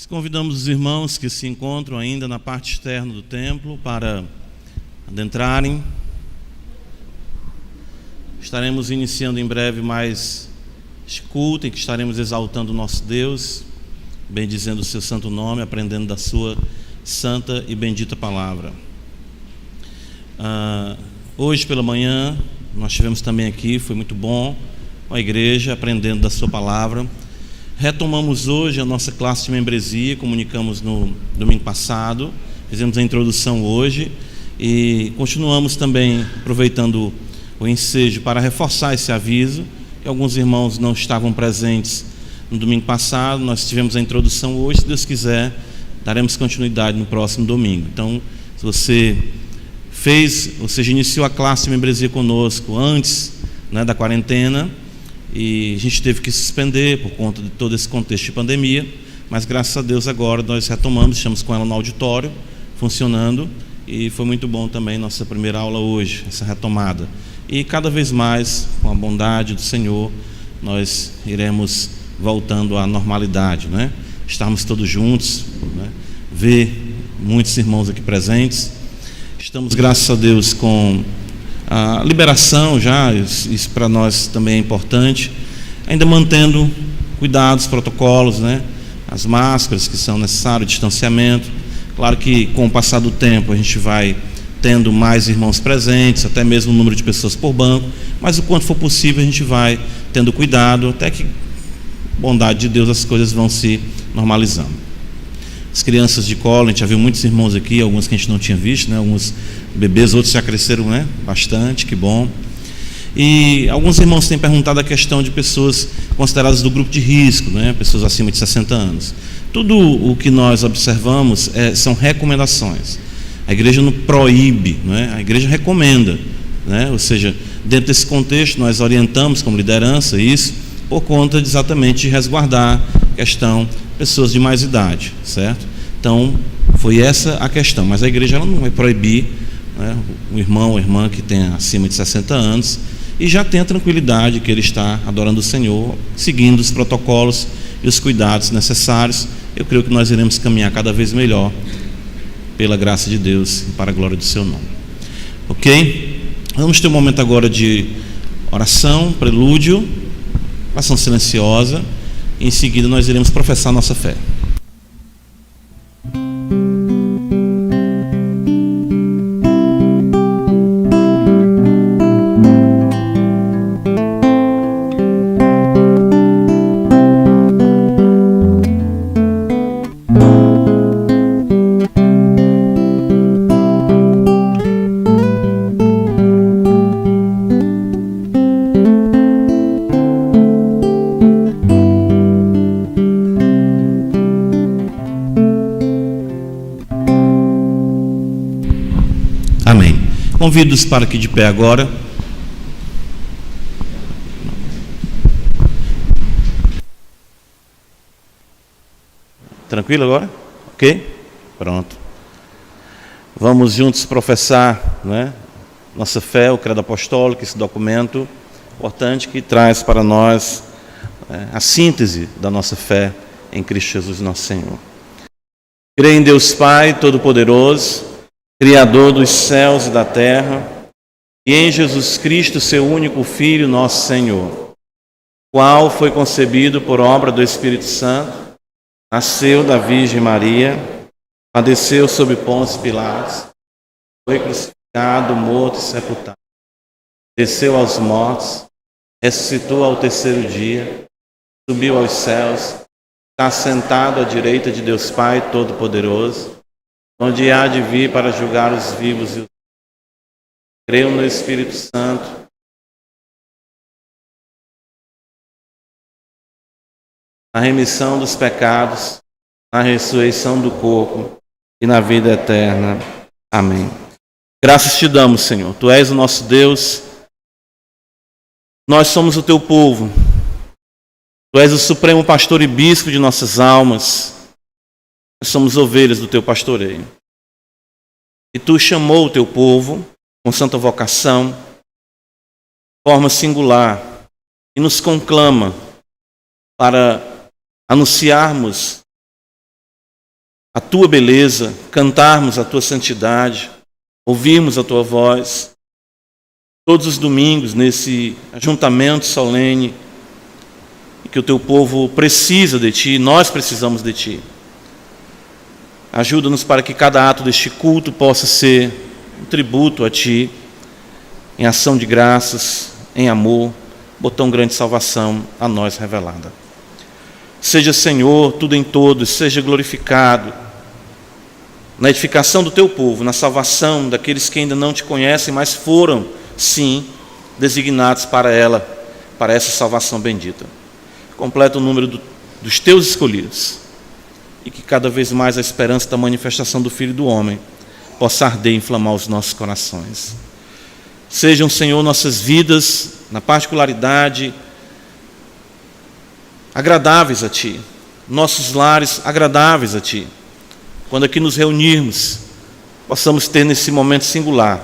Convidamos os irmãos que se encontram ainda na parte externa do templo para adentrarem. Estaremos iniciando em breve mais este culto em que estaremos exaltando o nosso Deus, bendizendo o seu santo nome, aprendendo da sua santa e bendita palavra. Hoje pela manhã nós estivemos também aqui, foi muito bom, com a igreja, aprendendo da sua palavra. Retomamos hoje a nossa classe de membresia, comunicamos no domingo passado, fizemos a introdução hoje e continuamos também aproveitando o ensejo para reforçar esse aviso, que alguns irmãos não estavam presentes no domingo passado. Nós tivemos a introdução hoje, se Deus quiser, daremos continuidade no próximo domingo. Então, se você iniciou a classe de membresia conosco antes, da quarentena, e a gente teve que suspender por conta de todo esse contexto de pandemia, mas graças a Deus agora nós retomamos, estamos com ela no auditório, funcionando, e foi muito bom também nossa primeira aula hoje, essa retomada. E cada vez mais, com a bondade do Senhor, nós iremos voltando à normalidade, Estarmos todos juntos, ver muitos irmãos aqui presentes. Estamos, graças a Deus, com a liberação já, isso para nós também é importante, ainda mantendo cuidados, protocolos, as máscaras que são necessários, o distanciamento. Claro que com o passar do tempo a gente vai tendo mais irmãos presentes, até mesmo o número de pessoas por banco, mas o quanto for possível a gente vai tendo cuidado, até que, bondade de Deus, as coisas vão se normalizando. As crianças de colo, a gente já viu muitos irmãos aqui, alguns que a gente não tinha visto, alguns bebês, outros já cresceram, bastante, que bom. E alguns irmãos têm perguntado a questão de pessoas consideradas do grupo de risco, pessoas acima de 60 anos. Tudo o que nós observamos são recomendações. A igreja não proíbe, a igreja recomenda, ou seja, dentro desse contexto nós orientamos como liderança isso, por conta exatamente de resguardar a questão pessoas de mais idade, certo? Então, foi essa a questão, mas a igreja ela não vai proibir o irmão ou irmã que tem acima de 60 anos e já tem a tranquilidade que ele está adorando o Senhor, seguindo os protocolos e os cuidados necessários. Eu creio que nós iremos caminhar cada vez melhor pela graça de Deus e para a glória do seu nome. Ok? Vamos ter um momento agora de oração, prelúdio, oração silenciosa. Em seguida nós iremos professar nossa fé. Convido-os para aqui de pé agora. Tranquilo agora? Ok? Pronto. Vamos juntos professar, nossa fé, o credo apostólico, esse documento importante que traz para nós a síntese da nossa fé em Cristo Jesus, nosso Senhor. Creio em Deus Pai Todo-Poderoso, Criador dos céus e da terra, e em Jesus Cristo, seu único Filho, nosso Senhor, qual foi concebido por obra do Espírito Santo, nasceu da Virgem Maria, padeceu sob Pôncio Pilatos, foi crucificado, morto e sepultado, desceu aos mortos, ressuscitou ao terceiro dia, subiu aos céus, está sentado à direita de Deus Pai Todo-Poderoso, onde há de vir para julgar os vivos e os mortos. Creio no Espírito Santo, na remissão dos pecados, na ressurreição do corpo e na vida eterna. Amém. Graças te damos, Senhor. Tu és o nosso Deus, nós somos o teu povo. Tu és o supremo pastor e bispo de nossas almas. Nós somos ovelhas do teu pastoreio. E tu chamou o teu povo com santa vocação, de forma singular, e nos conclama para anunciarmos a tua beleza, cantarmos a tua santidade, ouvirmos a tua voz. Todos os domingos, nesse ajuntamento solene, que o teu povo precisa de ti, nós precisamos de ti. Ajuda-nos para que cada ato deste culto possa ser um tributo a ti, em ação de graças, em amor, por tão grande salvação a nós revelada. Seja, Senhor, tudo em todos, seja glorificado na edificação do teu povo, na salvação daqueles que ainda não te conhecem, mas foram, sim, designados para ela, para essa salvação bendita. Completa o número dos teus escolhidos, e que cada vez mais a esperança da manifestação do Filho do Homem possa arder e inflamar os nossos corações. Sejam, Senhor, nossas vidas, na particularidade, agradáveis a Ti, nossos lares agradáveis a Ti. Quando aqui nos reunirmos, possamos ter nesse momento singular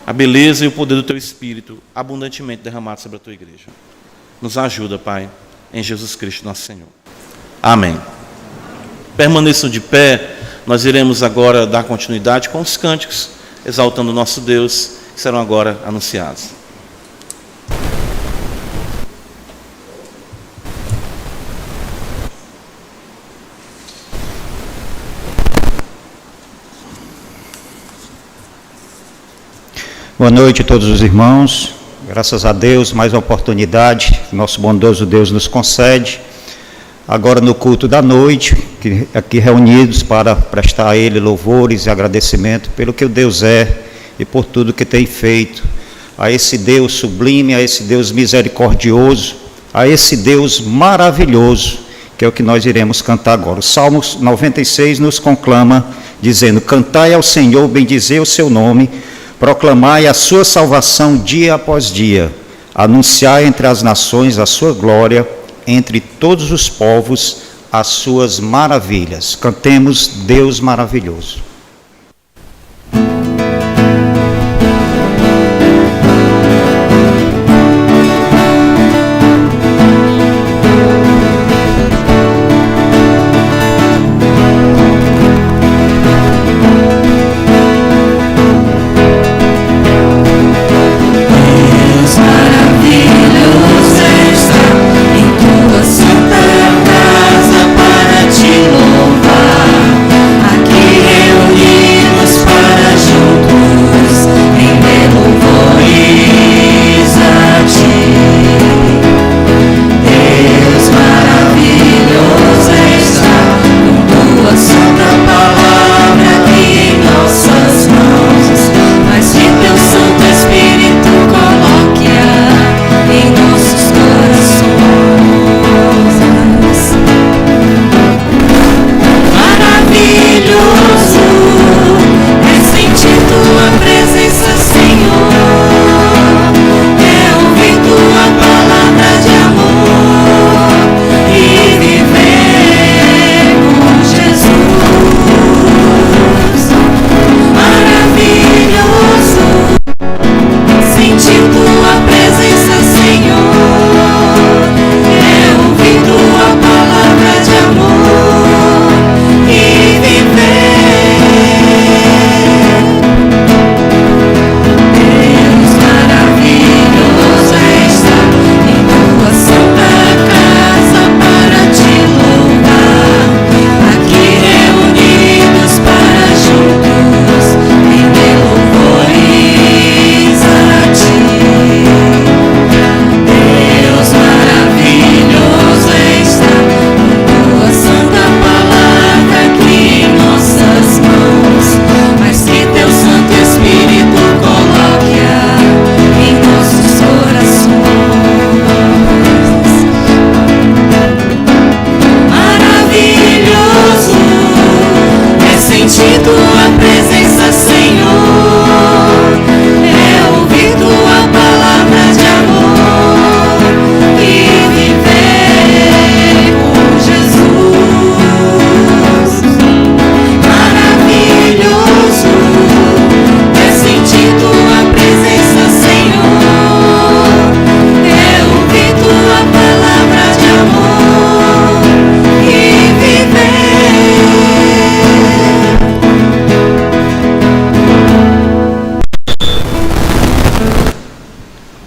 a beleza e o poder do Teu Espírito abundantemente derramado sobre a Tua igreja. Nos ajuda, Pai, em Jesus Cristo, nosso Senhor. Amém. Permaneçam de pé, nós iremos agora dar continuidade com os cânticos, exaltando o nosso Deus, que serão agora anunciados. Boa noite a todos os irmãos. Graças a Deus, mais uma oportunidade que nosso bondoso Deus nos concede. Agora no culto da noite, aqui reunidos para prestar a Ele louvores e agradecimento pelo que o Deus é e por tudo que tem feito. A esse Deus sublime, a esse Deus misericordioso, a esse Deus maravilhoso, que é o que nós iremos cantar agora. O Salmo 96 nos conclama, dizendo: cantai ao Senhor, bendizei o seu nome, proclamai a sua salvação dia após dia, anunciai entre as nações a sua glória, entre todos os povos as suas maravilhas. Cantemos Deus maravilhoso. Santa casa para te louvar, aqui eu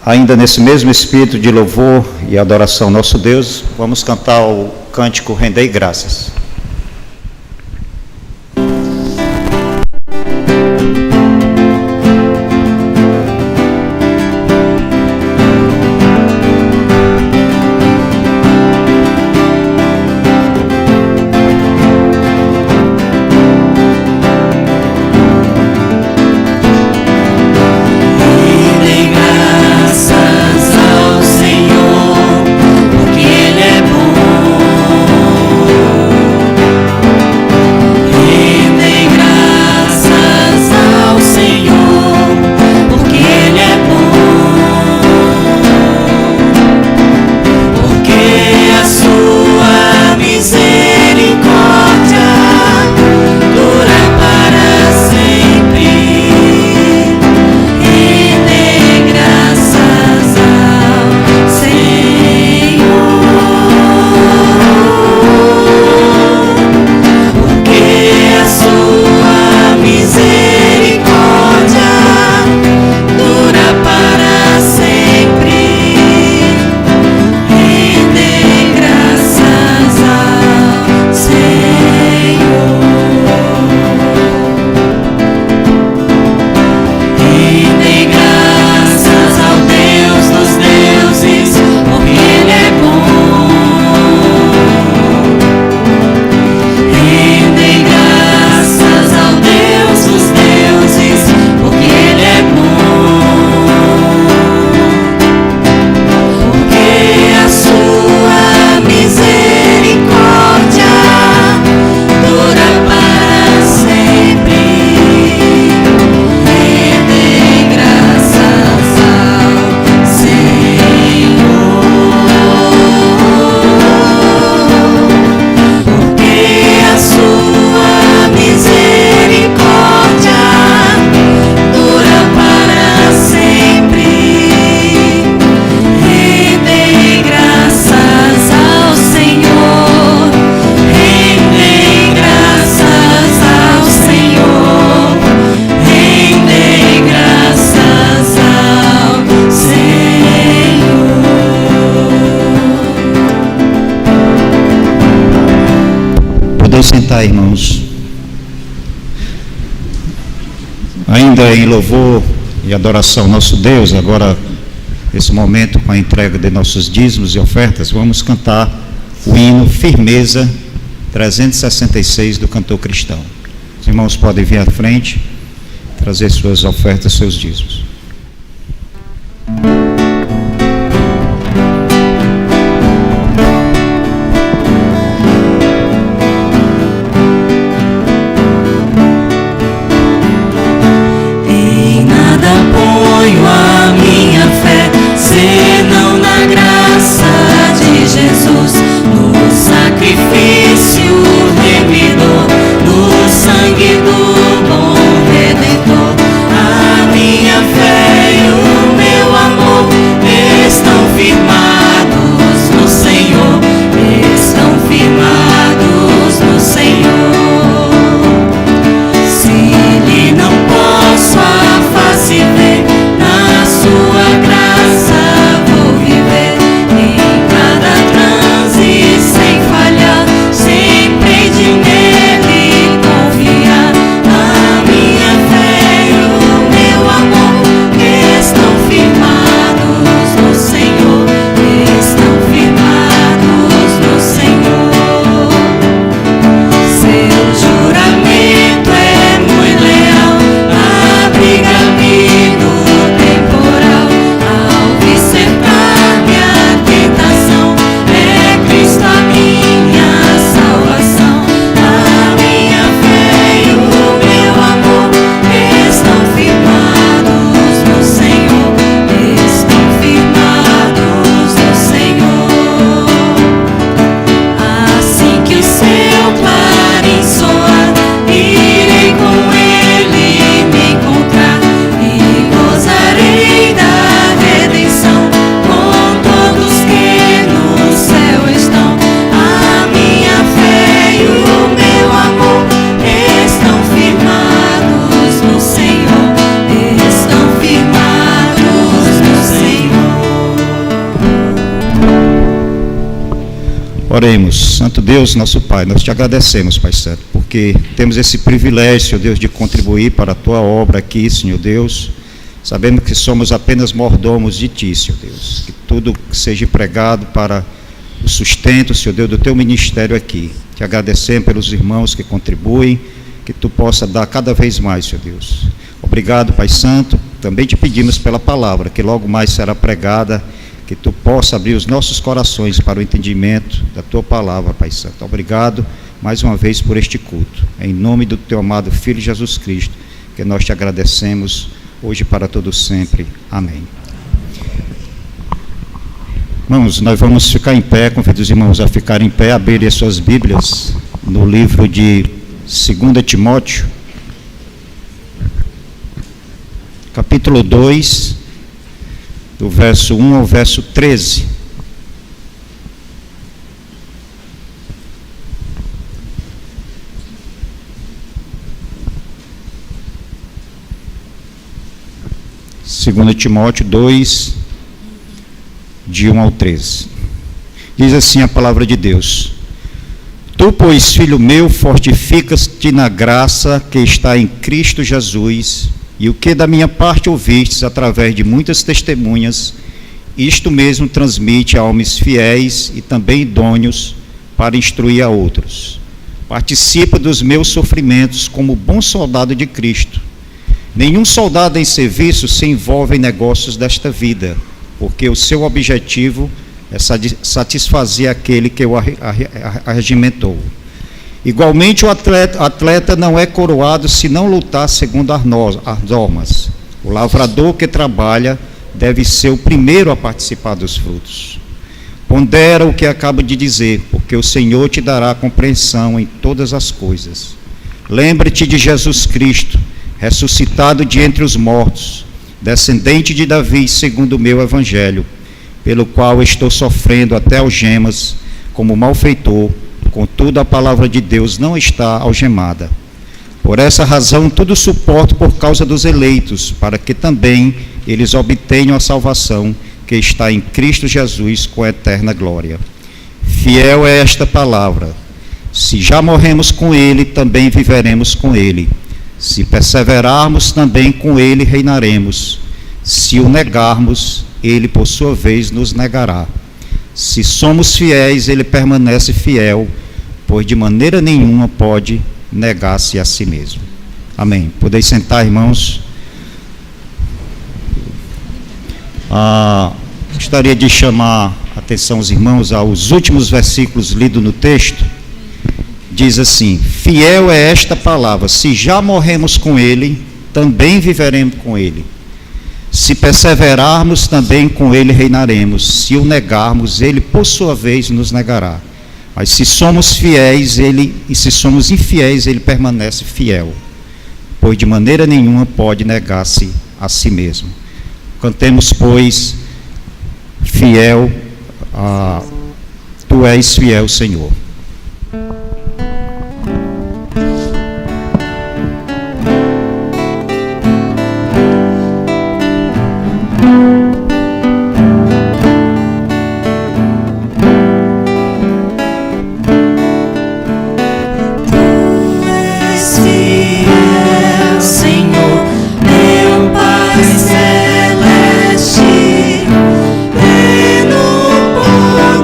Ainda nesse mesmo espírito de louvor e adoração ao nosso Deus, vamos cantar o cântico Rendei Graças. Sentar, irmãos. Ainda em louvor e adoração ao nosso Deus, agora esse momento com a entrega de nossos dízimos e ofertas, vamos cantar o hino Firmeza 366 do cantor cristão. Os irmãos podem vir à frente, trazer suas ofertas, seus dízimos. Sangue do bom Redentor, a minha fé Oremos. Santo Deus, nosso Pai, nós te agradecemos, Pai Santo, porque temos esse privilégio, Senhor Deus, de contribuir para a tua obra aqui, Senhor Deus, sabendo que somos apenas mordomos de ti, Senhor Deus, que tudo seja pregado para o sustento, Senhor Deus, do teu ministério aqui. Te agradecemos pelos irmãos que contribuem, que tu possa dar cada vez mais, Senhor Deus. Obrigado, Pai Santo. Também te pedimos pela palavra, que logo mais será pregada, que tu possa abrir os nossos corações para o entendimento da tua palavra, Pai Santo. Obrigado mais uma vez por este culto. Em nome do teu amado Filho Jesus Cristo, que nós te agradecemos hoje para todo sempre. Amém. Irmãos, nós vamos ficar em pé, convido os irmãos a ficarem em pé, abrirem as suas Bíblias no livro de 2 Timóteo, capítulo 2, do verso 1 ao verso 13. Segundo Timóteo 2, de 1 ao 13. Diz assim a palavra de Deus: Tu, pois, filho meu, fortificas-te na graça que está em Cristo Jesus, e o que da minha parte ouvistes através de muitas testemunhas, isto mesmo transmite a homens fiéis e também idôneos para instruir a outros. Participa dos meus sofrimentos como bom soldado de Cristo. Nenhum soldado em serviço se envolve em negócios desta vida, porque o seu objetivo é satisfazer aquele que o arregimentou. Igualmente, o atleta não é coroado se não lutar segundo as normas. O lavrador que trabalha deve ser o primeiro a participar dos frutos. Pondera o que acabo de dizer, porque o Senhor te dará compreensão em todas as coisas. Lembre-te de Jesus Cristo, ressuscitado de entre os mortos, descendente de Davi, segundo o meu evangelho, pelo qual estou sofrendo até algemas como malfeitor. Contudo, a palavra de Deus não está algemada. Por essa razão, tudo suporto por causa dos eleitos, para que também eles obtenham a salvação que está em Cristo Jesus com a eterna glória. Fiel é esta palavra. Se já morremos com ele, também viveremos com ele. Se perseverarmos, também com ele reinaremos. Se o negarmos, ele por sua vez nos negará. Se somos fiéis, ele permanece fiel, pois de maneira nenhuma pode negar-se a si mesmo. Amém. Podeis sentar, irmãos. Gostaria de chamar a atenção dos irmãos aos últimos versículos lidos no texto. Diz assim: fiel é esta palavra, se já morremos com ele, também viveremos com ele. Se perseverarmos, também com ele reinaremos. Se o negarmos, ele por sua vez nos negará. Mas se somos fiéis, e se somos infiéis, ele permanece fiel, pois de maneira nenhuma pode negar-se a si mesmo. Cantemos, pois, fiel, tu és fiel, Senhor.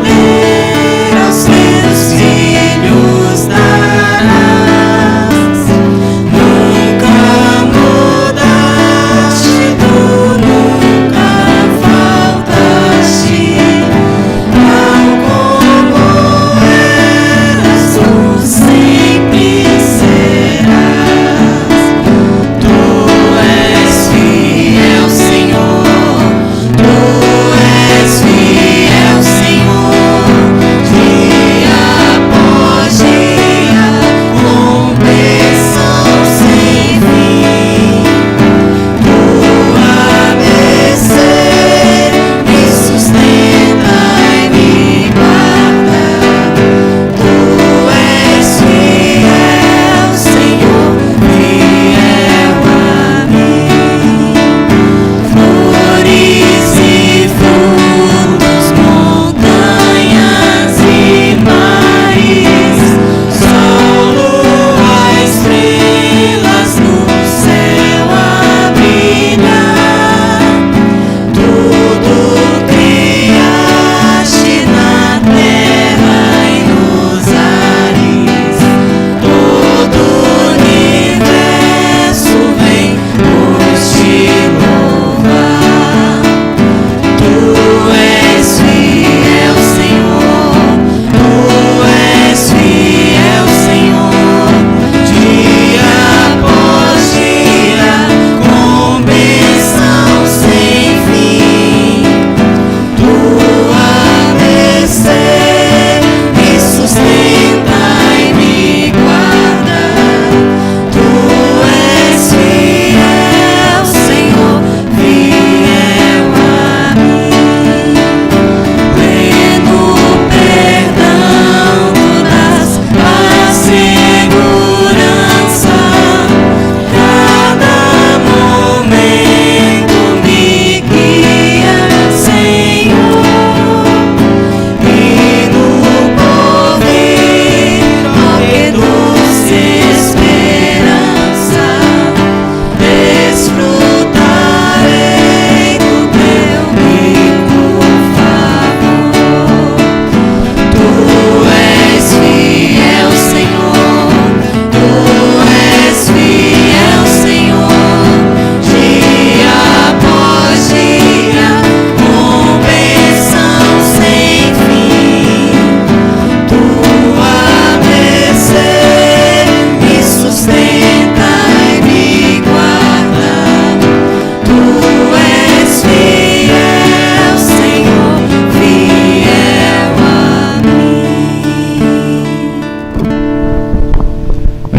Poder aos teus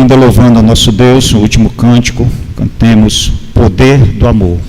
ainda louvando ao nosso Deus, o último cântico, cantemos Poder do Amor.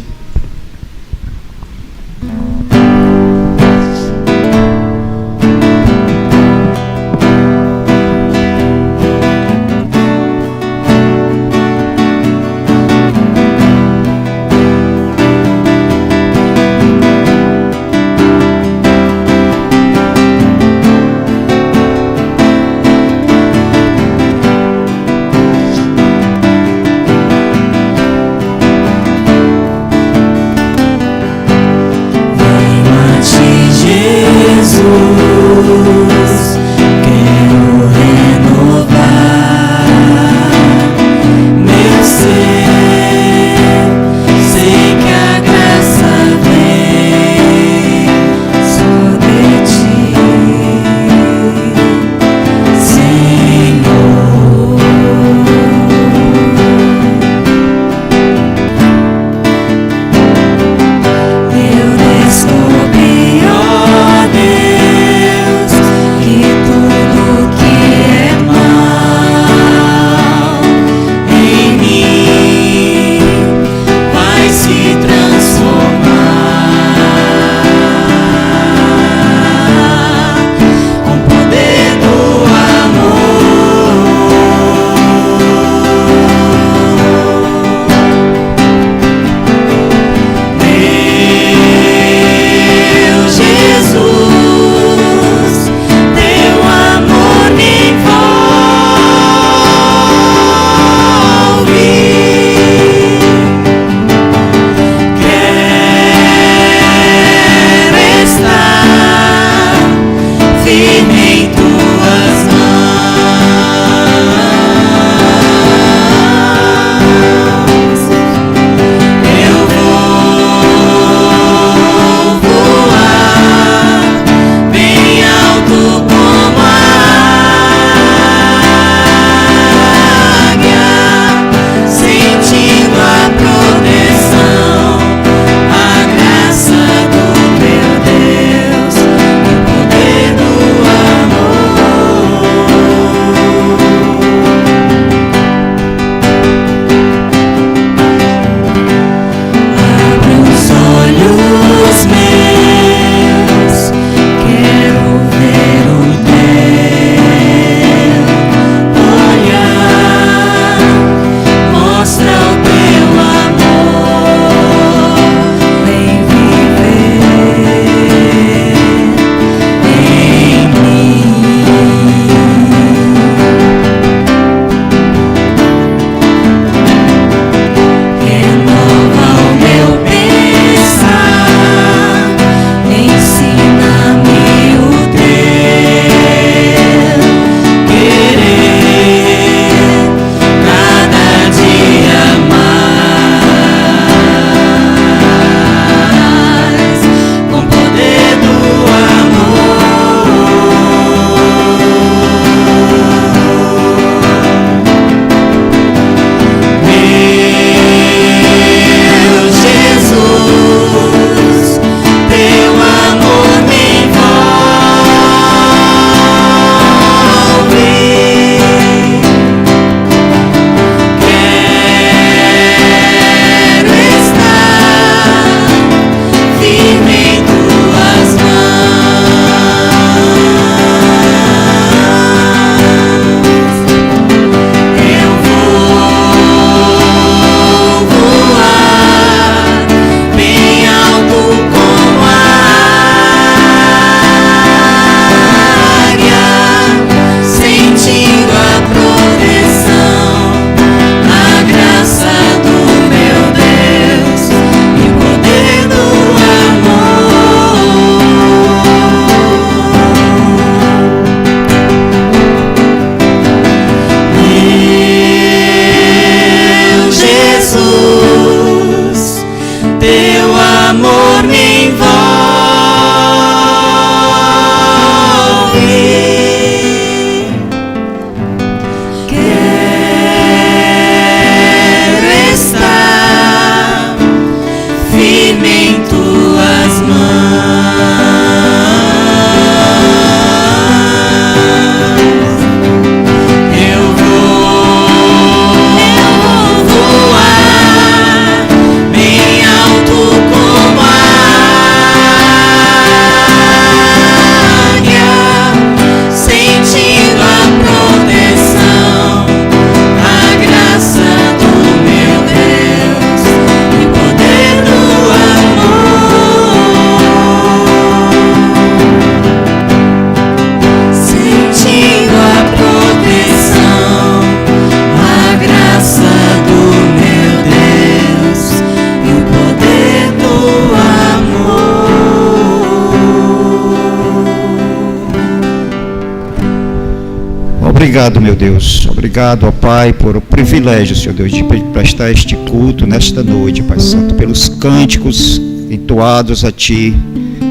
Obrigado, meu Deus. Obrigado, ó Pai, por o privilégio, Senhor Deus, de prestar este culto nesta noite, Pai Santo, pelos cânticos entoados a Ti.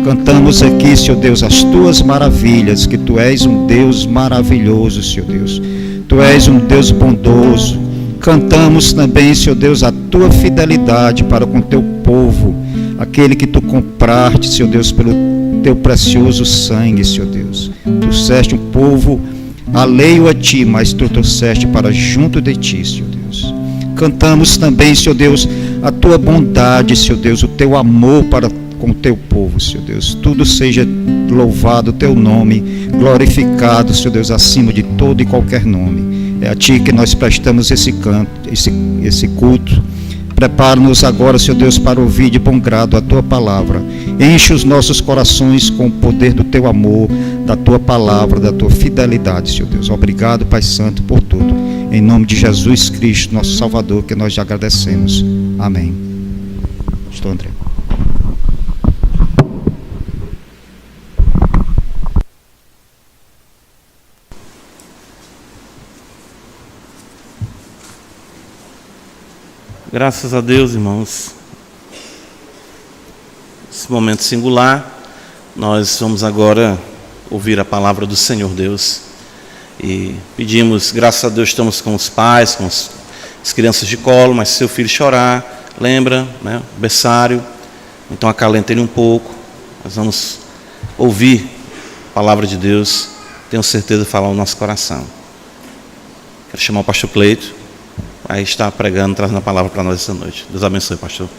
Cantamos aqui, Senhor Deus, as Tuas maravilhas, que Tu és um Deus maravilhoso, Senhor Deus. Tu és um Deus bondoso. Cantamos também, Senhor Deus, a Tua fidelidade para com Teu povo, aquele que Tu compraste, Senhor Deus, pelo Teu precioso sangue, Senhor Deus. Tu trouxeste um povo alheio a Ti, mas Tu trouxeste para junto de Ti, Senhor Deus. Cantamos também, Senhor Deus, a Tua bondade, Senhor Deus, o Teu amor para com o Teu povo, Senhor Deus. Tudo seja louvado o Teu nome, glorificado, Senhor Deus, acima de todo e qualquer nome. É a Ti que nós prestamos esse canto, esse culto. Prepara-nos agora, Senhor Deus, para ouvir de bom grado a Tua palavra. Enche os nossos corações com o poder do Teu amor, da Tua palavra, da Tua fidelidade, Senhor Deus. Obrigado, Pai Santo, por tudo. Em nome de Jesus Cristo, nosso Salvador, que nós te agradecemos. Amém. Pastor André. Graças a Deus, irmãos. Nesse momento singular, nós vamos agora ouvir a palavra do Senhor Deus. E pedimos, graças a Deus, estamos com os pais, com as crianças de colo, mas se seu filho chorar, lembra, né, o berçário, então acalenta ele um pouco. Nós vamos ouvir a palavra de Deus, tenho certeza de falar no nosso coração. Quero chamar o pastor Cleito. Aí está pregando, trazendo a palavra para nós essa noite. Deus abençoe, pastor.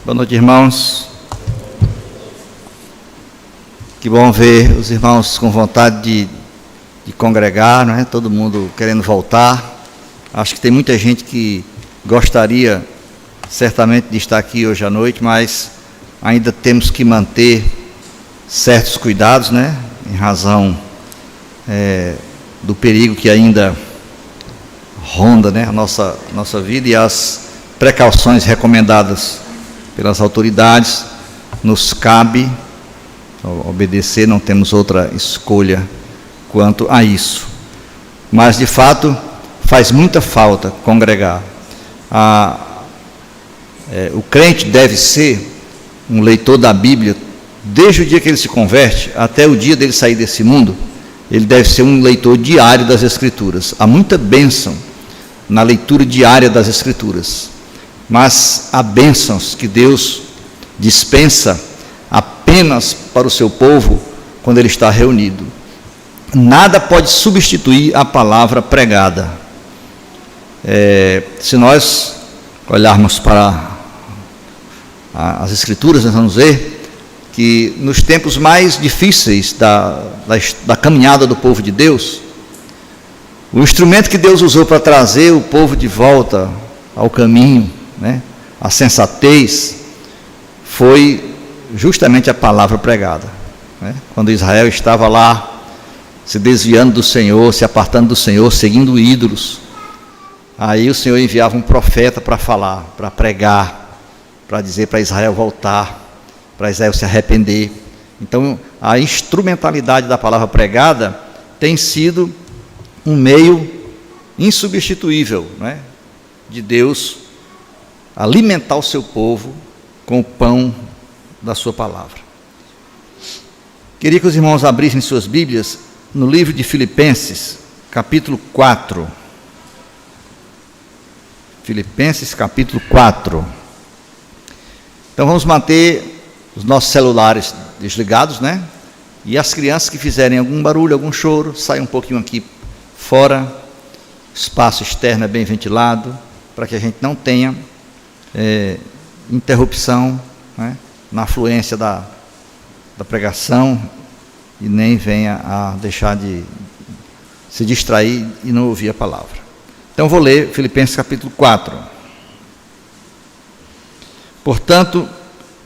Boa noite, irmãos. Que bom ver os irmãos com vontade de congregar, não é? Todo mundo querendo voltar. Acho que tem muita gente que gostaria certamente de estar aqui hoje à noite, mas ainda temos que manter certos cuidados, né? Em razão do perigo que ainda ronda, né? a nossa vida, e as precauções recomendadas pelas autoridades. Nos cabe obedecer, não temos outra escolha quanto a isso. Mas, de fato, faz muita falta congregar. O crente deve ser um leitor da Bíblia desde o dia que ele se converte até o dia dele sair desse mundo. Ele deve ser um leitor diário das Escrituras. Há muita bênção na leitura diária das Escrituras, mas há bênçãos que Deus dispensa apenas para o seu povo quando ele está reunido. Nada pode substituir a palavra pregada. Se nós olharmos para as Escrituras, nós vamos ver que nos tempos mais difíceis da caminhada do povo de Deus, o instrumento que Deus usou para trazer o povo de volta ao caminho, né, à sensatez, foi justamente a palavra pregada, né? Quando Israel estava lá se desviando do Senhor, se apartando do Senhor, seguindo ídolos, aí o Senhor enviava um profeta para falar, para pregar, para dizer para Israel voltar, para Israel se arrepender. Então, a instrumentalidade da palavra pregada tem sido um meio insubstituível, né, de Deus alimentar o seu povo com o pão da sua palavra. Queria que os irmãos abrissem suas Bíblias no livro de Filipenses, capítulo 4. Filipenses capítulo 4. Então vamos manter os nossos celulares desligados, né? E as crianças que fizerem algum barulho, algum choro, saiam um pouquinho aqui fora. O espaço externo é bem ventilado, para que a gente não tenha interrupção, né, na fluência da pregação, e nem venha a deixar de se distrair e não ouvir a palavra. Então vou ler Filipenses capítulo 4. Portanto,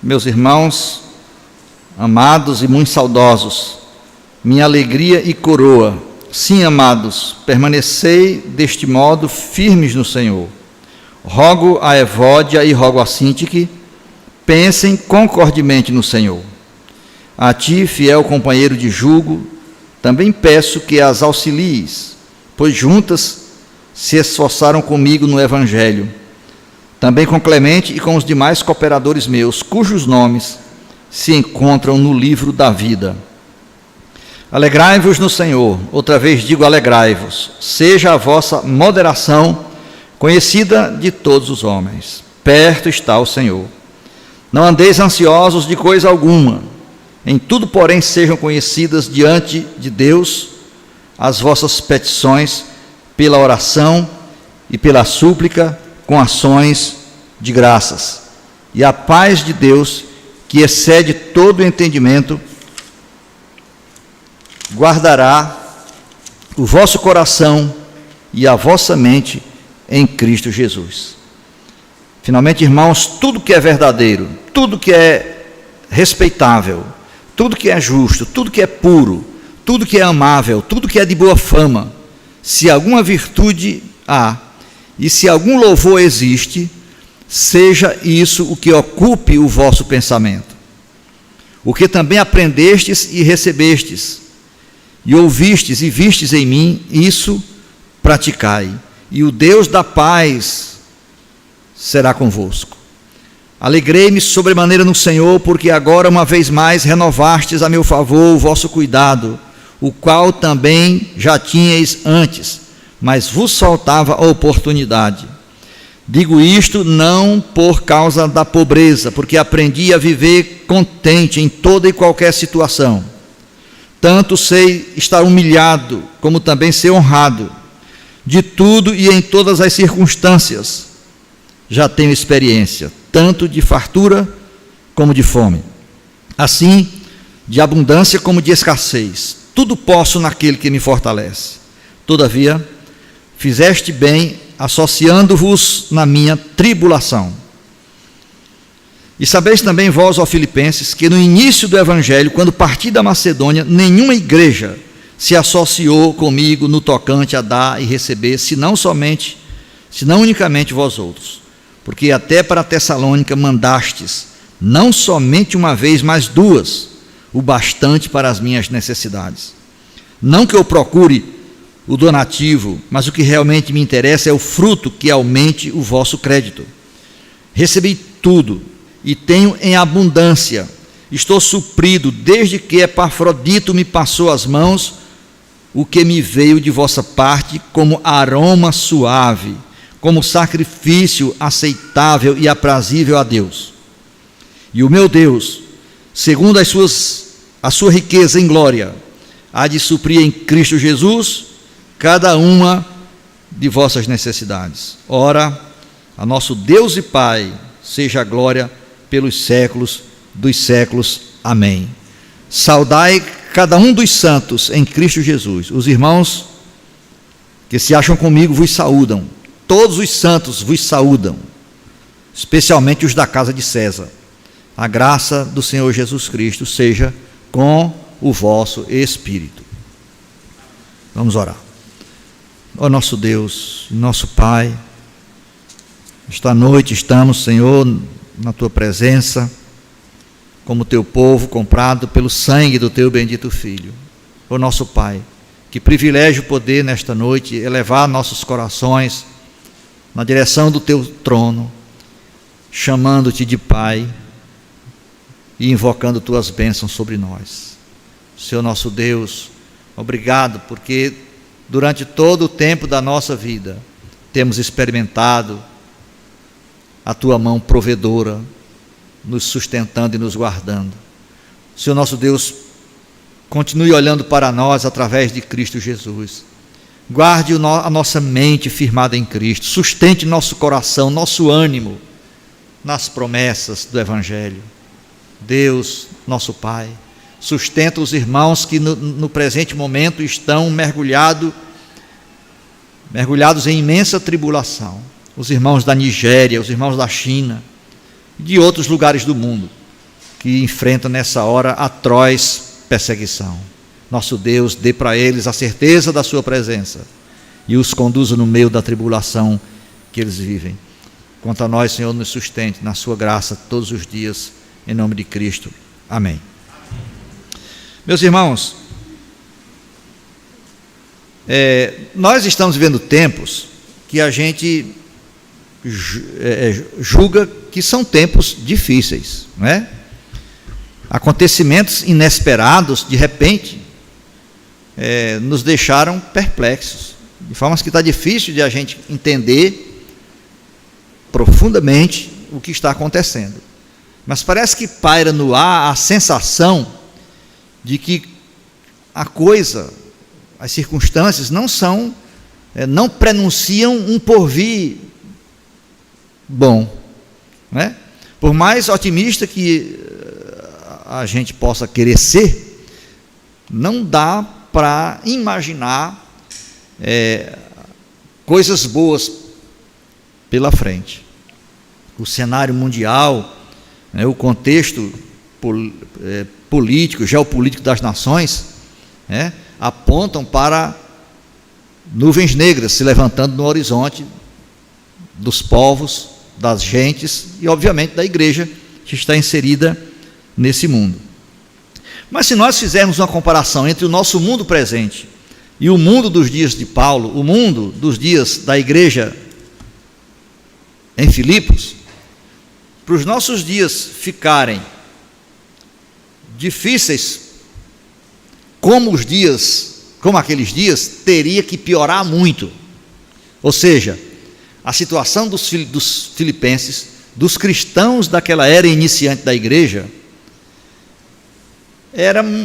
meus irmãos, amados e muito saudosos, minha alegria e coroa, sim, amados, permanecei deste modo firmes no Senhor. Rogo a Evódia e rogo a Sintique, pensem concordemente no Senhor. A ti, fiel companheiro de jugo, também peço que as auxilies, pois juntas se esforçaram comigo no Evangelho. Também com Clemente e com os demais cooperadores meus, cujos nomes se encontram no livro da vida. Alegrai-vos no Senhor, outra vez digo alegrai-vos, seja a vossa moderação conhecida de todos os homens. Perto está o Senhor. Não andeis ansiosos de coisa alguma, em tudo, porém, sejam conhecidas diante de Deus as vossas petições pela oração e pela súplica com ações de graças. E a paz de Deus, que excede todo o entendimento, guardará o vosso coração e a vossa mente em Cristo Jesus. Finalmente, irmãos, tudo que é verdadeiro, tudo que é respeitável, tudo que é justo, tudo que é puro, tudo que é amável, tudo que é de boa fama, se alguma virtude há e se algum louvor existe, seja isso o que ocupe o vosso pensamento. O que também aprendestes e recebestes, e ouvistes e vistes em mim, isso praticai, e o Deus da paz será convosco. Alegrei-me sobremaneira no Senhor, porque agora uma vez mais renovastes a meu favor o vosso cuidado, o qual também já tinhais antes, mas vos faltava a oportunidade. Digo isto não por causa da pobreza, porque aprendi a viver contente em toda e qualquer situação. Tanto sei estar humilhado, como também ser honrado. De tudo e em todas as circunstâncias já tenho experiência, tanto de fartura como de fome. Assim, de abundância como de escassez. Tudo posso naquele que me fortalece. Todavia, fizeste bem associando-vos na minha tribulação. E sabeis também vós, ó Filipenses, que no início do Evangelho, quando parti da Macedônia, nenhuma igreja se associou comigo no tocante a dar e receber, senão unicamente vós outros. Porque até para Tessalônica mandastes, não somente uma vez, mas duas, o bastante para as minhas necessidades. Não que eu procure o donativo, mas o que realmente me interessa é o fruto que aumente o vosso crédito. Recebi tudo e tenho em abundância. Estou suprido desde que Epafrodito me passou as mãos, o que me veio de vossa parte como aroma suave, como sacrifício aceitável e aprazível a Deus. E o meu Deus, segundo a sua riqueza em glória, há de suprir em Cristo Jesus cada uma de vossas necessidades. Ora, a nosso Deus e Pai seja a glória pelos séculos dos séculos. Amém. Saudai cada um dos santos em Cristo Jesus. Os irmãos que se acham comigo vos saúdam. Todos os santos vos saúdam, especialmente os da casa de César. A graça do Senhor Jesus Cristo seja com o vosso espírito. Vamos orar. Ó nosso Deus, nosso Pai, esta noite estamos, Senhor, na Tua presença, como Teu povo comprado pelo sangue do Teu bendito Filho. Ó nosso Pai, que privilégio poder nesta noite elevar nossos corações na direção do Teu trono, chamando-Te de Pai e invocando Tuas bênçãos sobre nós. Senhor nosso Deus, obrigado, porque durante todo o tempo da nossa vida temos experimentado a Tua mão provedora, nos sustentando e nos guardando. Senhor nosso Deus, continue olhando para nós através de Cristo Jesus. Guarde a nossa mente firmada em Cristo, sustente nosso coração, nosso ânimo nas promessas do Evangelho. Deus, nosso Pai, sustenta os irmãos que no presente momento estão mergulhados em imensa tribulação. Os irmãos da Nigéria, os irmãos da China e de outros lugares do mundo que enfrentam nessa hora atroz perseguição. nosso Deus dê para eles a certeza da sua presença e os conduza no meio da tribulação que eles vivem. Quanto a nós, Senhor, nos sustente na sua graça todos os dias, em nome de Cristo. Amém. Meus irmãos, nós estamos vivendo tempos que a gente julga que são tempos difíceis, não é? Acontecimentos inesperados, de repente, nos deixaram perplexos, de forma que está difícil de a gente entender profundamente o que está acontecendo. Mas parece que paira no ar a sensação de que a coisa, as circunstâncias não prenunciam um porvir bom, né? Por mais otimista que a gente possa querer ser, não dá para imaginar coisas boas pela frente. O cenário mundial, o contexto político, geopolítico das nações, apontam para nuvens negras se levantando no horizonte dos povos, das gentes e, obviamente, da igreja que está inserida nesse mundo. Mas se nós fizermos uma comparação entre o nosso mundo presente e o mundo dos dias de Paulo, o mundo dos dias da igreja em Filipos, para os nossos dias ficarem difíceis como aqueles dias, teria que piorar muito. Ou seja, a situação dos filipenses, dos cristãos daquela era iniciante da igreja,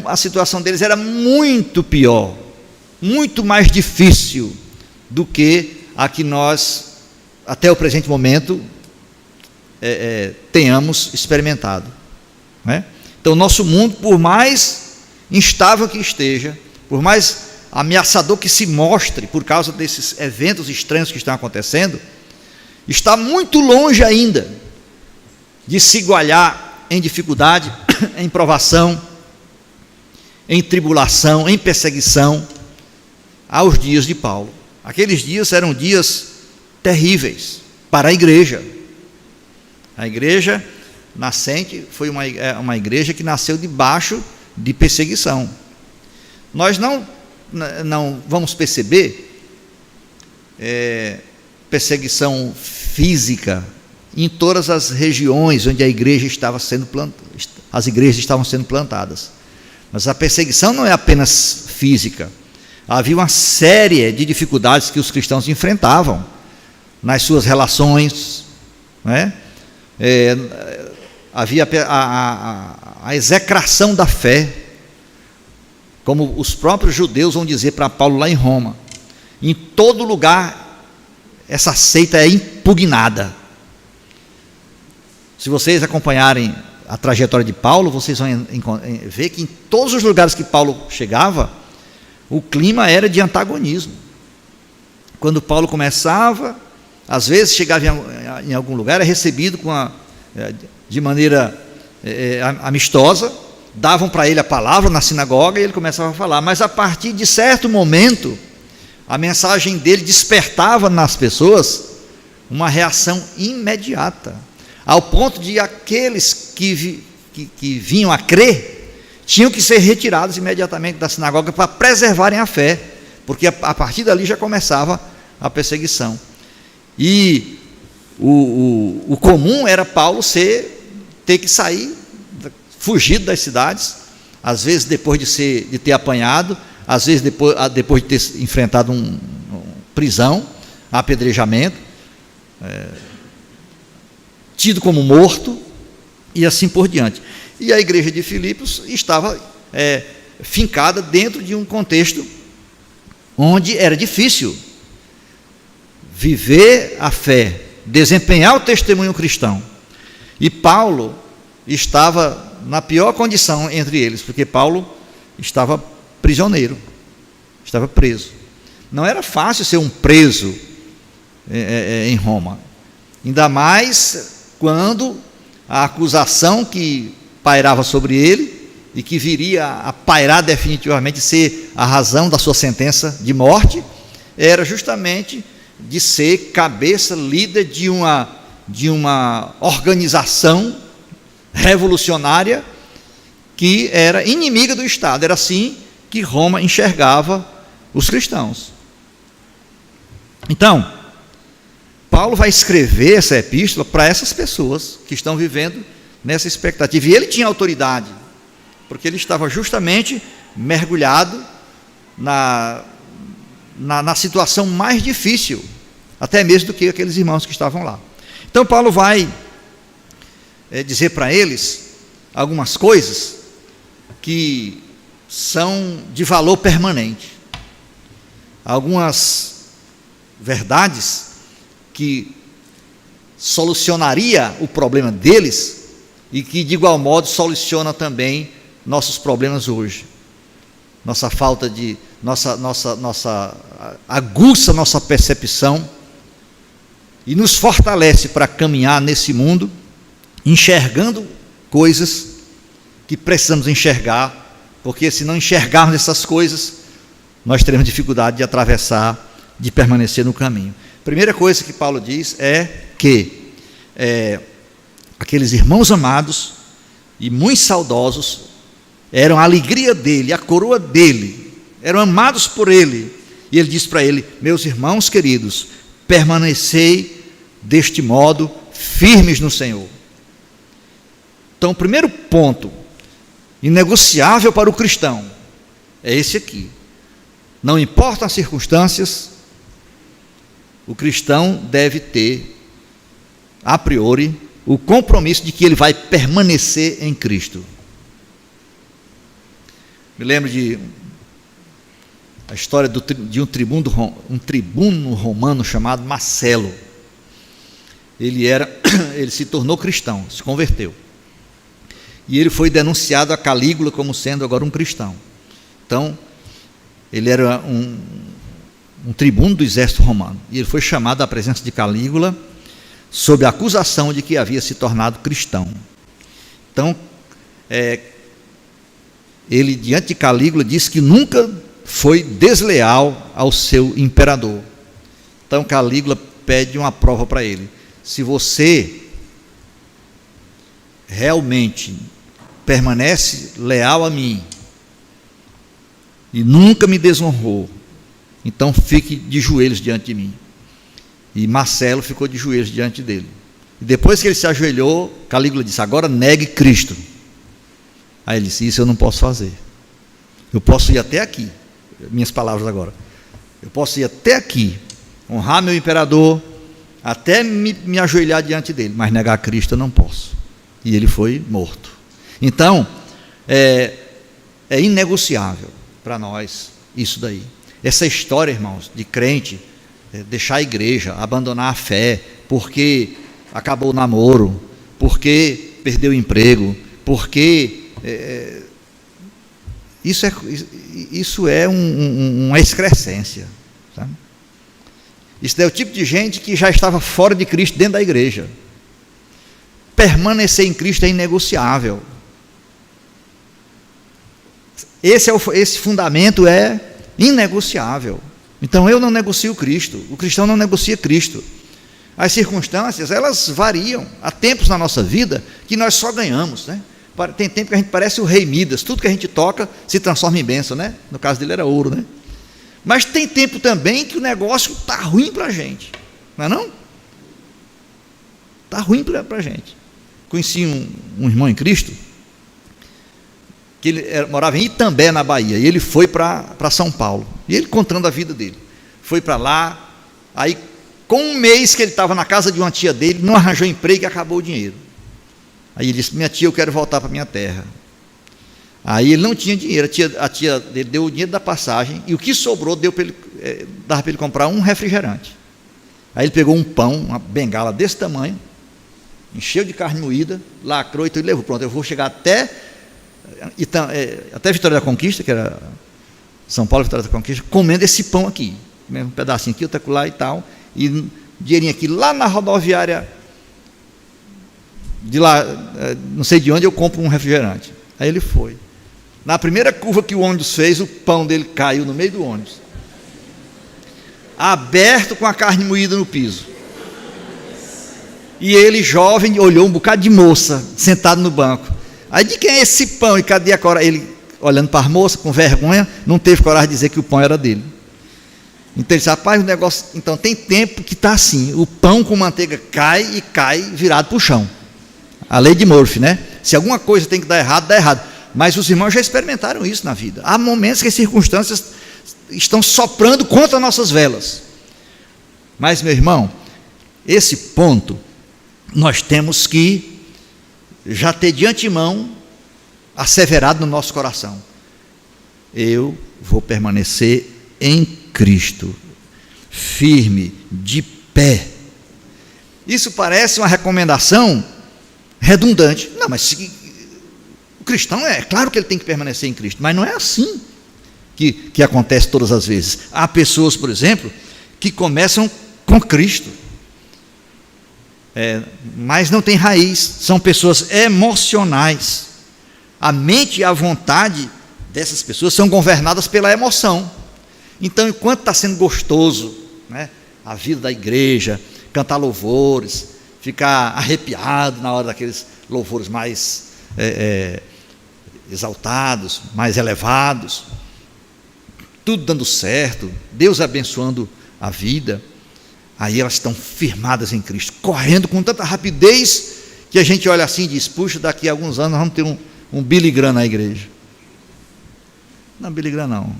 a situação deles era muito pior, muito mais difícil do que a que nós, até o presente momento, tenhamos experimentado, né? Então, nosso mundo, por mais instável que esteja, por mais ameaçador que se mostre por causa desses eventos estranhos que estão acontecendo, está muito longe ainda de se igualar em dificuldade, em provação, em tribulação, em perseguição aos dias de Paulo. Aqueles dias eram dias terríveis para a igreja. A igreja nascente foi uma igreja que nasceu debaixo de perseguição. Nós não vamos perceber perseguição física em todas as regiões onde a igreja estava sendo as igrejas estavam sendo plantadas. Mas a perseguição não é apenas física. Havia uma série de dificuldades que os cristãos enfrentavam nas suas relações, né? Havia a execração da fé, como os próprios judeus vão dizer para Paulo lá em Roma. Em todo lugar essa seita é impugnada. Se vocês acompanharem a trajetória de Paulo, vocês vão ver que em todos os lugares que Paulo chegava, o clima era de antagonismo. Quando Paulo começava, às vezes chegava em algum lugar, era recebido de maneira amistosa, davam para ele a palavra na sinagoga e ele começava a falar, mas a partir de certo momento, a mensagem dele despertava nas pessoas uma reação imediata, ao ponto de aqueles que vinham a crer, tinham que ser retirados imediatamente da sinagoga para preservarem a fé, porque a partir dali já começava a perseguição. E o comum era Paulo ter que sair, fugido das cidades, às vezes depois de ter apanhado, às vezes depois de ter enfrentado uma prisão, apedrejamento, tido como morto, e assim por diante. E a igreja de Filipos estava fincada dentro de um contexto onde era difícil viver a fé, desempenhar o testemunho cristão. E Paulo estava na pior condição entre eles, porque Paulo estava prisioneiro, estava preso. Não era fácil ser um preso em Roma, ainda mais quando a acusação que pairava sobre ele e que viria a pairar definitivamente, ser a razão da sua sentença de morte, era justamente de ser cabeça, líder de uma organização revolucionária que era inimiga do Estado. Era assim que Roma enxergava os cristãos. Então, Paulo vai escrever essa epístola para essas pessoas que estão vivendo nessa expectativa. E ele tinha autoridade, porque ele estava justamente mergulhado na situação mais difícil, até mesmo do que aqueles irmãos que estavam lá. Então Paulo vai dizer para eles algumas coisas que são de valor permanente, algumas verdades que solucionaria o problema deles e que de igual modo soluciona também nossos problemas hoje. Nossa falta de aguça nossa percepção e nos fortalece para caminhar nesse mundo, enxergando coisas que precisamos enxergar, porque se não enxergarmos essas coisas, nós teremos dificuldade de atravessar, de permanecer no caminho. Primeira coisa que Paulo diz é que aqueles irmãos amados e muito saudosos eram a alegria dele, a coroa dele, eram amados por ele, e ele diz para ele: meus irmãos queridos, permanecei deste modo firmes no Senhor. Então, o primeiro ponto inegociável para o cristão é esse aqui: não importam as circunstâncias, o cristão deve ter, a priori, o compromisso de que ele vai permanecer em Cristo. Me lembro de a história de um tribuno romano chamado Marcelo. Ele se tornou cristão, se converteu. E ele foi denunciado a Calígula como sendo agora um cristão. Então, ele era um tribuno do exército romano. E ele foi chamado à presença de Calígula sob a acusação de que havia se tornado cristão. Então, ele, diante de Calígula, disse que nunca foi desleal ao seu imperador. Então, Calígula pede uma prova para ele: se você realmente permanece leal a mim e nunca me desonrou, então fique de joelhos diante de mim. E Marcelo ficou de joelhos diante dele. E depois que ele se ajoelhou, Calígula disse: agora negue Cristo. Aí ele disse: isso eu não posso fazer. Eu posso ir até aqui, minhas palavras agora, eu posso ir até aqui, honrar meu imperador, até me ajoelhar diante dele, mas negar Cristo eu não posso. E ele foi morto. Então, é inegociável para nós isso daí. Essa história, irmãos, de crente deixar a igreja, abandonar a fé, porque acabou o namoro, porque perdeu o emprego, porque isso é uma excrescência, sabe? Isso é o tipo de gente que já estava fora de Cristo dentro da igreja. Permanecer em Cristo é inegociável. Esse fundamento é inegociável. Então eu não negocio Cristo, o cristão não negocia Cristo. As circunstâncias, elas variam. Há tempos na nossa vida que nós só ganhamos, né? Tem tempo que a gente parece o rei Midas, tudo que a gente toca se transforma em bênção, né? No caso dele era ouro, né? Mas tem tempo também que o negócio está ruim para a gente, não é não? Está ruim para a gente. Conheci um irmão em Cristo, que ele morava em Itambé, na Bahia, e ele foi para São Paulo, e ele contando a vida dele, foi para lá, aí com um mês que ele estava na casa de uma tia dele, não arranjou emprego e acabou o dinheiro. Aí ele disse: minha tia, eu quero voltar para minha terra. Aí ele não tinha dinheiro, a tia dele deu o dinheiro da passagem, e o que sobrou dava para ele comprar um refrigerante. Aí ele pegou um pão, uma bengala desse tamanho, encheu de carne moída, lacrou e tudo, e levou. Pronto, eu vou chegar até Vitória da Conquista, que era São Paulo, Vitória da Conquista, comendo esse pão aqui, um pedacinho aqui, outro lá e tal, e dinheirinho aqui, lá na rodoviária de lá, não sei de onde, eu compro um refrigerante. Aí ele foi. Na primeira curva que o ônibus fez, o pão dele caiu no meio do ônibus, aberto com a carne moída no piso. E ele, jovem, olhou um bocado de moça sentado no banco. Aí, de quem é esse pão? E cadê a coragem? Ele, olhando para a moça com vergonha, não teve coragem de dizer que o pão era dele. Então ele disse: rapaz, o negócio, então tem tempo que está assim, o pão com manteiga cai e cai virado para o chão. A lei de Murphy, né? Se alguma coisa tem que dar errado, dá errado. Mas os irmãos já experimentaram isso na vida. Há momentos que as circunstâncias estão soprando contra nossas velas. Mas, meu irmão, esse ponto nós temos que já ter de antemão asseverado no nosso coração: eu vou permanecer em Cristo, firme, de pé. Isso parece uma recomendação redundante. Não, mas o cristão, é claro que ele tem que permanecer em Cristo, mas não é assim que acontece todas as vezes. Há pessoas, por exemplo, que começam com Cristo, mas não tem raiz, são pessoas emocionais. A mente e a vontade dessas pessoas são governadas pela emoção. Então, enquanto está sendo gostoso, né, a vida da igreja, cantar louvores, ficar arrepiado na hora daqueles louvores mais exaltados, mais elevados, tudo dando certo, Deus abençoando a vida, aí elas estão firmadas em Cristo, correndo com tanta rapidez que a gente olha assim e diz: puxa, daqui a alguns anos nós vamos ter um Billy Graham na igreja. Não, Billy Graham não,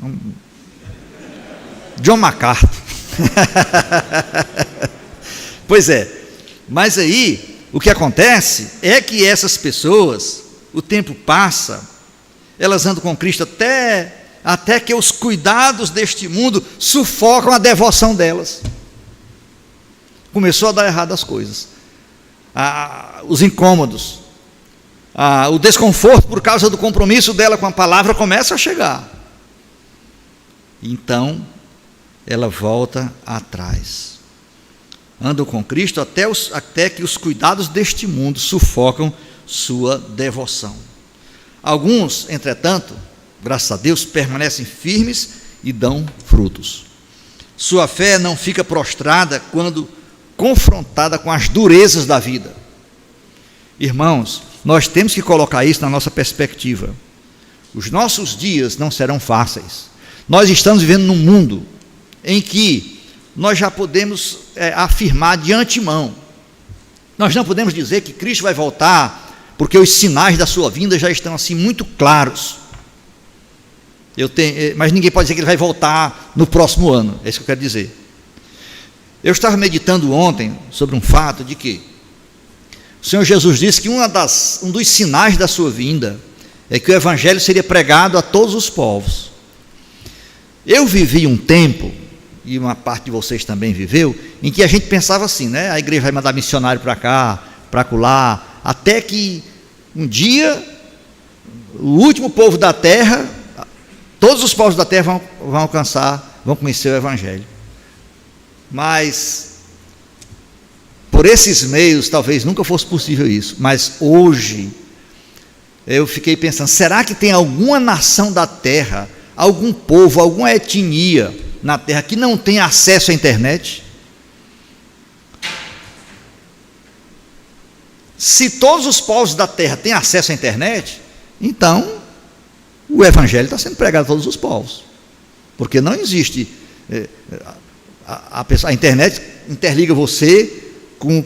John MacArthur. Pois é, mas aí o que acontece é que essas pessoas, o tempo passa, elas andam com Cristo até que os cuidados deste mundo sufocam a devoção delas. Começou a dar errado as coisas, os incômodos, o desconforto por causa do compromisso dela com a palavra começa a chegar. Então ela volta atrás. Andam com Cristo até que os cuidados deste mundo sufocam sua devoção. Alguns, entretanto, graças a Deus, permanecem firmes e dão frutos. Sua fé não fica prostrada quando confrontada com as durezas da vida. Irmãos, nós temos que colocar isso na nossa perspectiva. Os nossos dias não serão fáceis. Nós estamos vivendo num mundo em que nós já podemos afirmar de antemão. Nós não podemos dizer que Cristo vai voltar, porque os sinais da sua vinda já estão assim muito claros. Mas ninguém pode dizer que ele vai voltar no próximo ano, é isso que eu quero dizer. Eu estava meditando ontem sobre um fato de que o Senhor Jesus disse que um dos sinais da sua vinda é que o Evangelho seria pregado a todos os povos. Eu vivi um tempo, e uma parte de vocês também viveu, em que a gente pensava assim, né? A igreja vai mandar missionário para cá, para acolá, até que um dia o último povo da terra, todos os povos da terra vão conhecer o Evangelho. Mas por esses meios talvez nunca fosse possível isso. Mas hoje eu fiquei pensando: será que tem alguma nação da terra, algum povo, alguma etnia na terra que não tem acesso à internet? Se todos os povos da terra têm acesso à internet, então o Evangelho está sendo pregado a todos os povos, porque não existe a internet interliga você com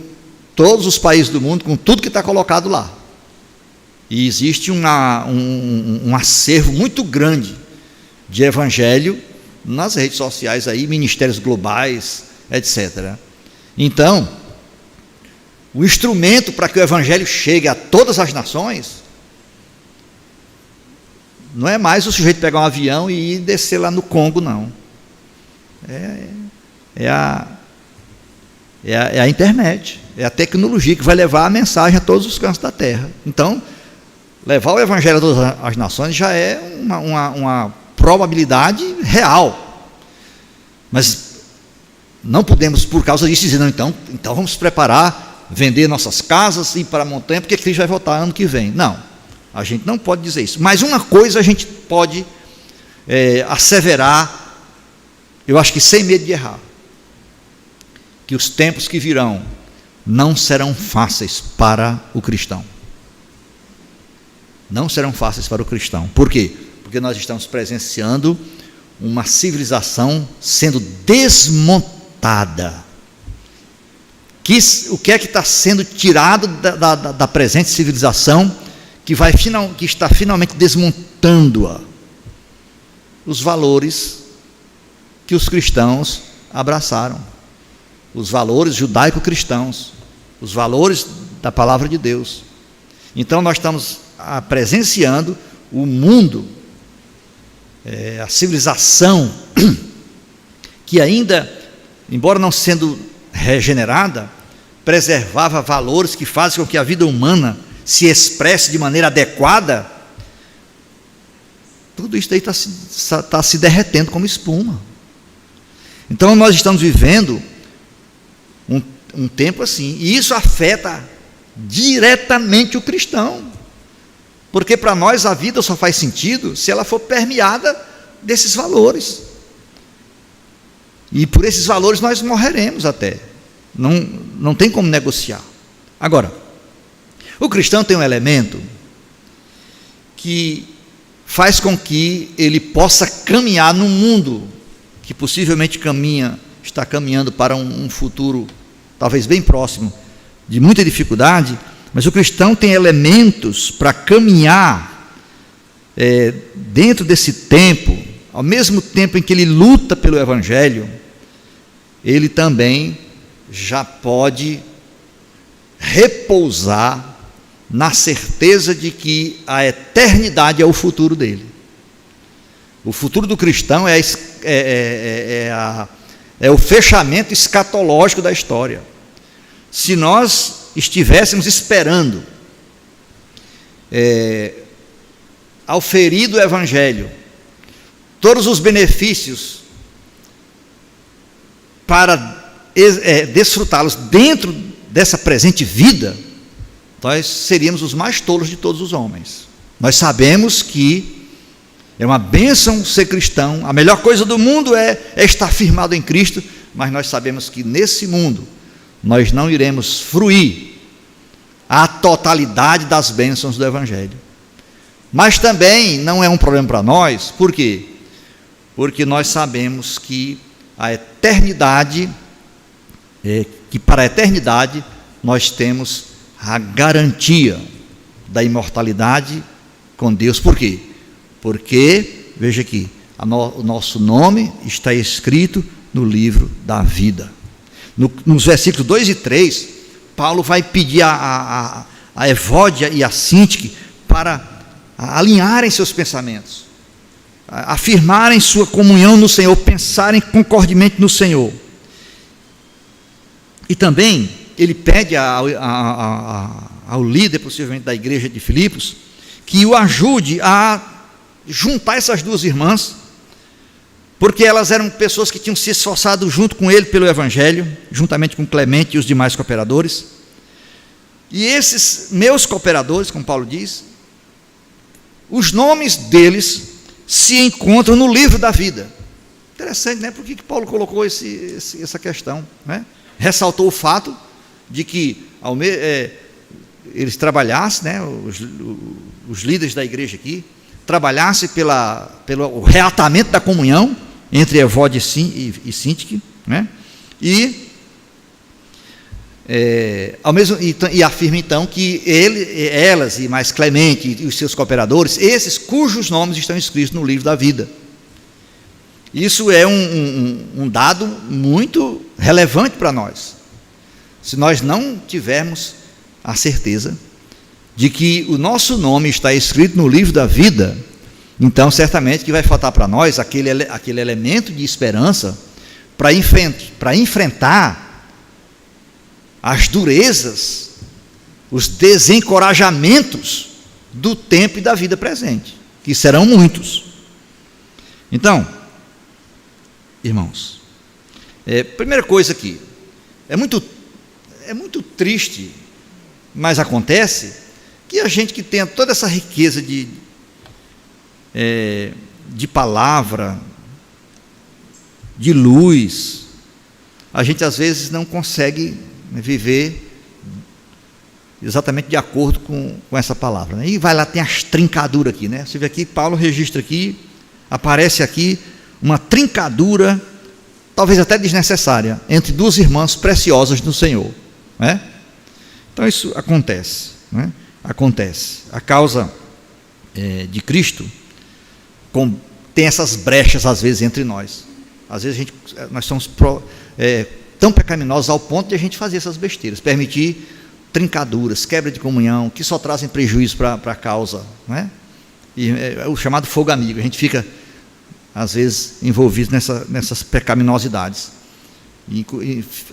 todos os países do mundo, com tudo que está colocado lá, e existe um acervo muito grande de Evangelho nas redes sociais aí, ministérios globais, etc. Então, o instrumento para que o Evangelho chegue a todas as nações não é mais o sujeito pegar um avião e ir descer lá no Congo, não. É a internet, é a tecnologia que vai levar a mensagem a todos os cantos da terra. Então, levar o Evangelho a todas as nações já é uma probabilidade real. Mas não podemos, por causa disso, dizer: não, então vamos preparar, vender nossas casas e ir para a montanha, porque Cristo vai voltar ano que vem. Não. A gente não pode dizer isso. Mas uma coisa a gente pode asseverar, eu acho que sem medo de errar, que os tempos que virão não serão fáceis para o cristão. Não serão fáceis para o cristão. Por quê? Porque nós estamos presenciando uma civilização sendo desmontada. O que é que está sendo tirado da presente civilização que está finalmente desmontando-a? Os valores que os cristãos abraçaram, os valores judaico-cristãos, os valores da palavra de Deus. Então nós estamos presenciando o mundo, a civilização que ainda, embora não sendo regenerada, preservava valores que fazem com que a vida humana se expresse de maneira adequada. Tudo isso aí está se derretendo como espuma. Então nós estamos vivendo um tempo assim, e isso afeta diretamente o cristão, porque para nós a vida só faz sentido se ela for permeada desses valores, e por esses valores nós morreremos até, não tem como negociar. Agora, o cristão tem um elemento que faz com que ele possa caminhar no mundo que possivelmente está caminhando para um futuro talvez bem próximo, de muita dificuldade, mas o cristão tem elementos para caminhar dentro desse tempo, ao mesmo tempo em que ele luta pelo Evangelho, ele também já pode repousar na certeza de que a eternidade é o futuro dele. O futuro do cristão é o fechamento escatológico da história. Se nós estivéssemos esperando ao ferir do Evangelho todos os benefícios para desfrutá-los dentro dessa presente vida, nós seríamos os mais tolos de todos os homens. Nós sabemos que é uma bênção ser cristão, a melhor coisa do mundo é estar firmado em Cristo, mas nós sabemos que nesse mundo nós não iremos fruir a totalidade das bênçãos do Evangelho. Mas também não é um problema para nós, por quê? Porque nós sabemos que a eternidade, que para a eternidade nós temos a garantia da imortalidade com Deus. Por quê? Porque, veja aqui, o nosso nome está escrito no livro da vida. Nos versículos 2 e 3, Paulo vai pedir a Evódia e a Sintique para alinharem seus pensamentos, afirmarem sua comunhão no Senhor, pensarem concordemente no Senhor. E também ele pede ao líder, possivelmente da igreja de Filipos, que o ajude a juntar essas duas irmãs, porque elas eram pessoas que tinham se esforçado junto com ele pelo Evangelho, juntamente com Clemente e os demais cooperadores. E esses meus cooperadores, como Paulo diz, os nomes deles se encontram no livro da vida. Interessante, né? Por que Paulo colocou essa questão, né? Ressaltou o fato de que eles trabalhassem, né, os líderes da igreja aqui, trabalhassem pelo reatamento da comunhão entre Evódia e Sintique, né? E afirma então que elas e mais Clemente e os seus cooperadores, esses cujos nomes estão escritos no livro da vida. Isso é um dado muito relevante para nós. Se nós não tivermos a certeza de que o nosso nome está escrito no livro da vida, então certamente que vai faltar para nós aquele elemento de esperança para enfrentar as durezas, os desencorajamentos do tempo e da vida presente, que serão muitos. Então, irmãos, primeira coisa aqui, é muito triste, mas acontece, que a gente que tenha toda essa riqueza de palavra, de luz, a gente às vezes não consegue viver exatamente de acordo com essa palavra, né? E vai lá, tem as trincaduras aqui, né? Você vê aqui, Paulo registra aqui, aparece aqui uma trincadura, talvez até desnecessária, entre duas irmãs preciosas no Senhor, né? Então isso acontece, né? Acontece. A causa de Cristo tem essas brechas às vezes entre nós. Às vezes nós somos tão pecaminosos ao ponto de a gente fazer essas besteiras, permitir trincaduras, quebra de comunhão, que só trazem prejuízo para a causa, né? E é o chamado fogo amigo. A gente fica às vezes envolvido nessas pecaminosidades. E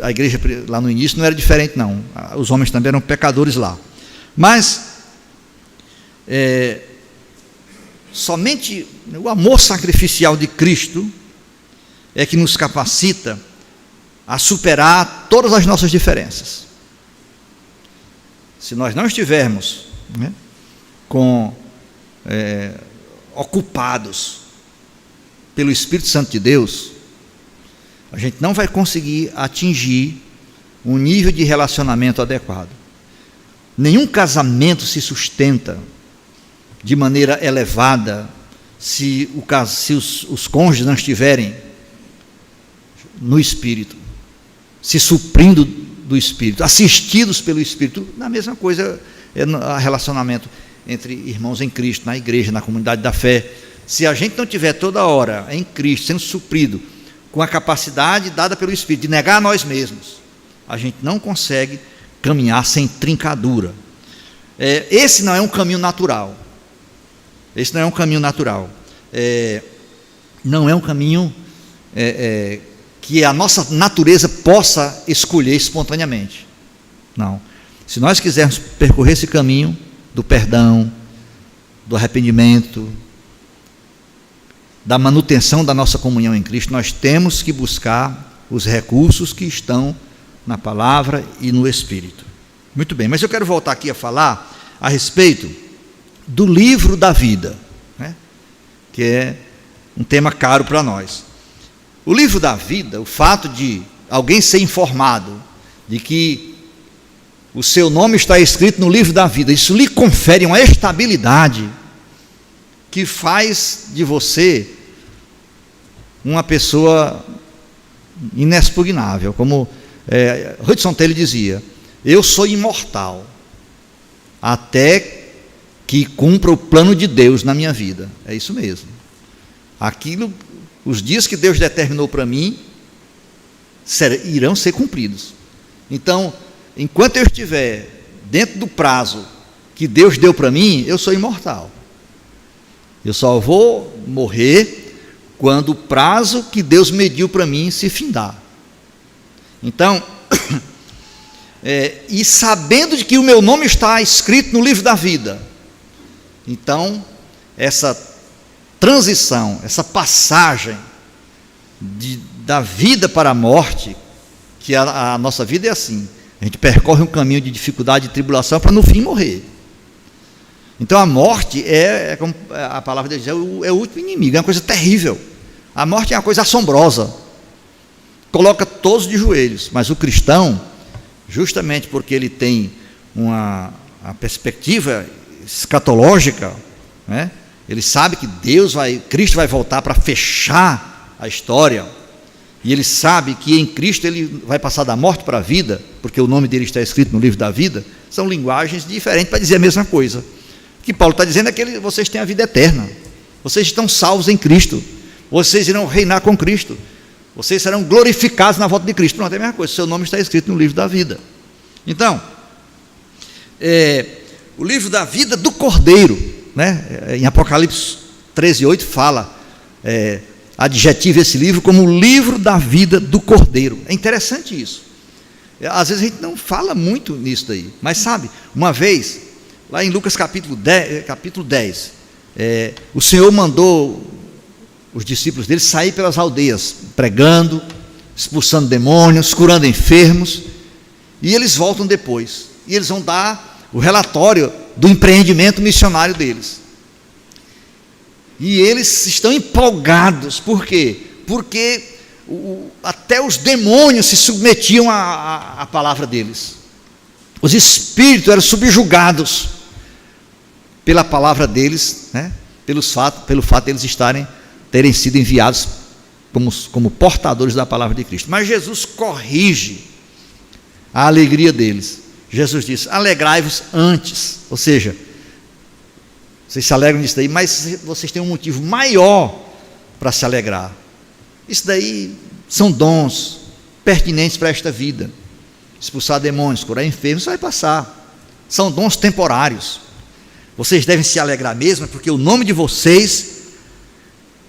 a igreja lá no início não era diferente, não. Os homens também eram pecadores lá. Mas somente o amor sacrificial de Cristo é que nos capacita a superar todas as nossas diferenças. Se nós não estivermos, né, ocupados pelo Espírito Santo de Deus, a gente não vai conseguir atingir um nível de relacionamento adequado. Nenhum casamento se sustenta de maneira elevada se os cônjuges não estiverem no Espírito, se suprindo do Espírito, assistidos pelo Espírito. Na mesma coisa é o relacionamento entre irmãos em Cristo, na igreja, na comunidade da fé. Se a gente não estiver toda hora em Cristo, sendo suprido com a capacidade dada pelo Espírito de negar a nós mesmos, a gente não consegue caminhar sem trincadura. Esse não é um caminho natural. Esse não é um caminho natural. Não é um caminho que a nossa natureza possa escolher espontaneamente. Não. Se nós quisermos percorrer esse caminho do perdão, do arrependimento, da manutenção da nossa comunhão em Cristo, nós temos que buscar os recursos que estão na palavra e no Espírito. Muito bem, mas eu quero voltar aqui a falar a respeito do livro da vida, né? Que é um tema caro para nós. O livro da vida, o fato de alguém ser informado de que o seu nome está escrito no livro da vida, isso lhe confere uma estabilidade que faz de você uma pessoa inexpugnável. Como Hudson Taylor dizia: eu sou imortal até que cumpra o plano de Deus na minha vida. É isso mesmo. Os dias que Deus determinou para mim irão ser cumpridos. Então, enquanto eu estiver dentro do prazo que Deus deu para mim, eu sou imortal. Eu só vou morrer quando o prazo que Deus mediu para mim se findar. Então, e sabendo de que o meu nome está escrito no livro da vida, então essa transição, essa passagem da vida para a morte, que a nossa vida é assim, a gente percorre um caminho de dificuldade e tribulação para no fim morrer. Então a morte como a palavra de Deus diz, é o último inimigo, é uma coisa terrível. A morte é uma coisa assombrosa, coloca todos de joelhos. Mas o cristão, justamente porque ele tem a perspectiva escatológica, né? Ele sabe que Cristo vai voltar para fechar a história, e ele sabe que em Cristo ele vai passar da morte para a vida, porque o nome dele está escrito no livro da vida. São linguagens diferentes para dizer a mesma coisa. O que Paulo está dizendo é que vocês têm a vida eterna, vocês estão salvos em Cristo, vocês irão reinar com Cristo, vocês serão glorificados na volta de Cristo. Pronto, é a mesma coisa, seu nome está escrito no livro da vida. Então, o livro da vida do Cordeiro, né? Em Apocalipse 13:8 fala, adjetiva esse livro como o livro da vida do Cordeiro. É interessante isso. Às vezes a gente não fala muito nisso daí, mas sabe, uma vez, lá em Lucas capítulo 10, o Senhor mandou os discípulos dele sair pelas aldeias, pregando, expulsando demônios, curando enfermos, e eles voltam depois, e eles vão dar o relatório do empreendimento missionário deles. E eles estão empolgados. Por quê? Porque até os demônios se submetiam à palavra deles. Os espíritos eram subjugados pela palavra deles, né? pelo fato de eles terem sido enviados como portadores da palavra de Cristo. Mas Jesus corrige a alegria deles. Jesus diz: alegrai-vos antes. Ou seja, vocês se alegram disso daí, mas vocês têm um motivo maior para se alegrar. Isso daí são dons pertinentes para esta vida. Expulsar demônios, curar enfermos, isso vai passar. São dons temporários. Vocês devem se alegrar mesmo, porque o nome de vocês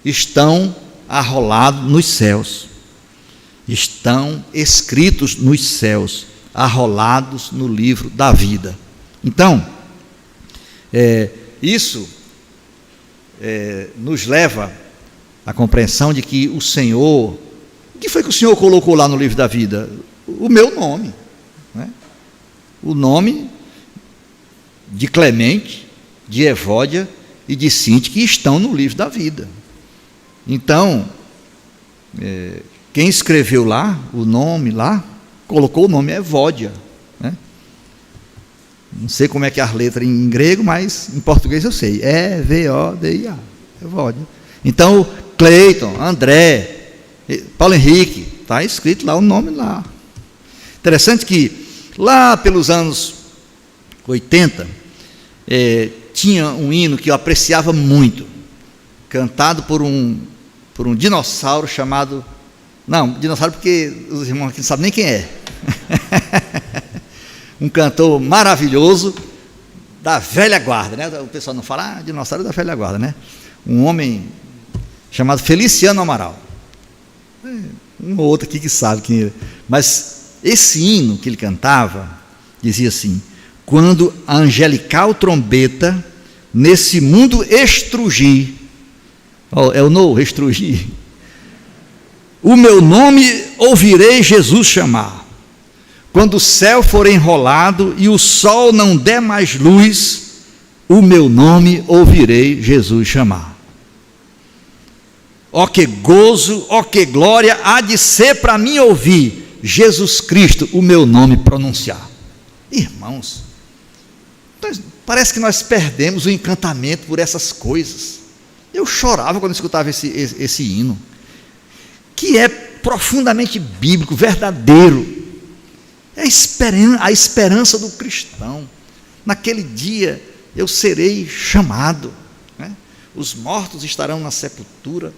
estão arrolados nos céus. Estão escritos nos céus, arrolados no livro da vida. Então, isso nos leva à compreensão de que o Senhor, o que foi que o Senhor colocou lá no livro da vida? O meu nome, né? O nome de Clemente, de Evódia e de Cinti, que estão no livro da vida. Então, quem escreveu lá, o nome lá, colocou o nome Evódia, né? Não sei como é que é as letras em grego, mas em português eu sei. E-V-O-D-I-A, Evódia. Então, Cleiton, André, Paulo Henrique, está escrito lá o nome lá. Interessante que lá pelos anos 80, tinha um hino que eu apreciava muito, cantado por um dinossauro chamado... Não, dinossauro porque os irmãos aqui não sabem nem quem é. Um cantor maravilhoso da velha guarda, né? O pessoal não fala, dinossauro da velha guarda, né? Um homem chamado Feliciano Amaral. Um ou outro aqui que sabe quem é. Mas esse hino que ele cantava dizia assim: quando a angelical trombeta nesse mundo estrugir, é o novo estrugir, o meu nome ouvirei Jesus chamar. Quando o céu for enrolado e o sol não der mais luz, o meu nome ouvirei Jesus chamar. Ó que gozo, ó que glória há de ser para mim ouvir Jesus Cristo, o meu nome pronunciar. Irmãos, parece que nós perdemos o encantamento por essas coisas. Eu chorava quando escutava esse hino, que é profundamente bíblico, verdadeiro. É a esperança do cristão. Naquele dia eu serei chamado, né? Os mortos estarão na sepultura,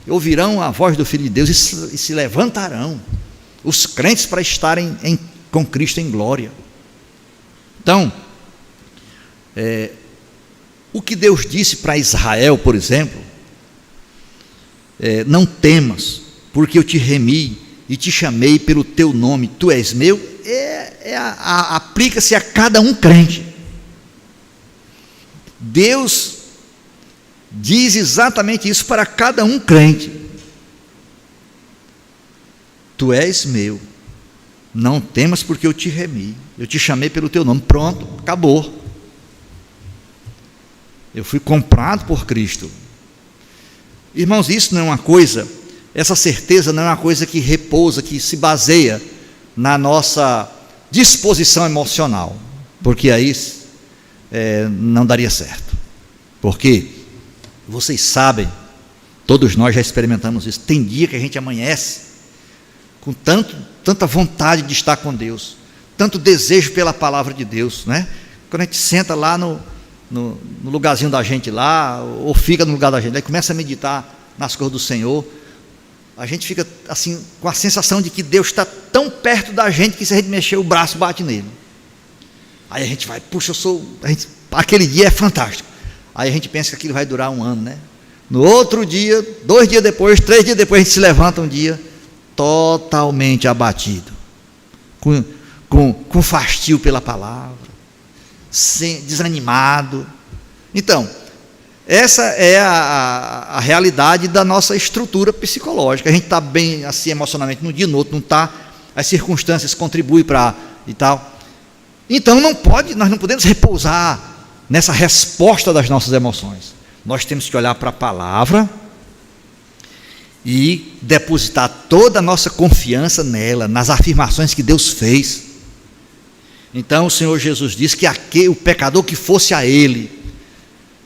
ouvirão a voz do Filho de Deus e se levantarão os crentes para estarem com Cristo em glória. Então, o que Deus disse para Israel, por exemplo, não temas, porque eu te remi e te chamei pelo teu nome, tu és meu, aplica-se a cada um crente. Deus diz exatamente isso para cada um crente: tu és meu, não temas porque eu te remi, eu te chamei pelo teu nome. Pronto, acabou. Eu fui comprado por Cristo. Irmãos, isso não é uma coisa, essa certeza não é uma coisa que repousa, que se baseia na nossa disposição emocional, porque aí não daria certo. Porque vocês sabem, todos nós já experimentamos isso, tem dia que a gente amanhece com tanta vontade de estar com Deus, tanto desejo pela palavra de Deus, né? Quando a gente senta lá no lugarzinho da gente lá, ou fica no lugar da gente, aí começa a meditar nas coisas do Senhor, a gente fica assim, com a sensação de que Deus está tão perto da gente, que se a gente mexer o braço, bate nele. Aí a gente vai, puxa, aquele dia é fantástico. Aí a gente pensa que aquilo vai durar um ano, né? No outro dia, 2 dias depois, 3 dias depois, a gente se levanta um dia totalmente abatido, com fastio pela palavra, desanimado. Então, essa é a realidade da nossa estrutura psicológica. A gente está bem assim emocionalmente num dia, no outro não está, as circunstâncias contribuem para e tal. Então nós não podemos repousar nessa resposta das nossas emoções. Nós temos que olhar para a palavra e depositar toda a nossa confiança nela, nas afirmações que Deus fez. Então o Senhor Jesus disse que o pecador que fosse a Ele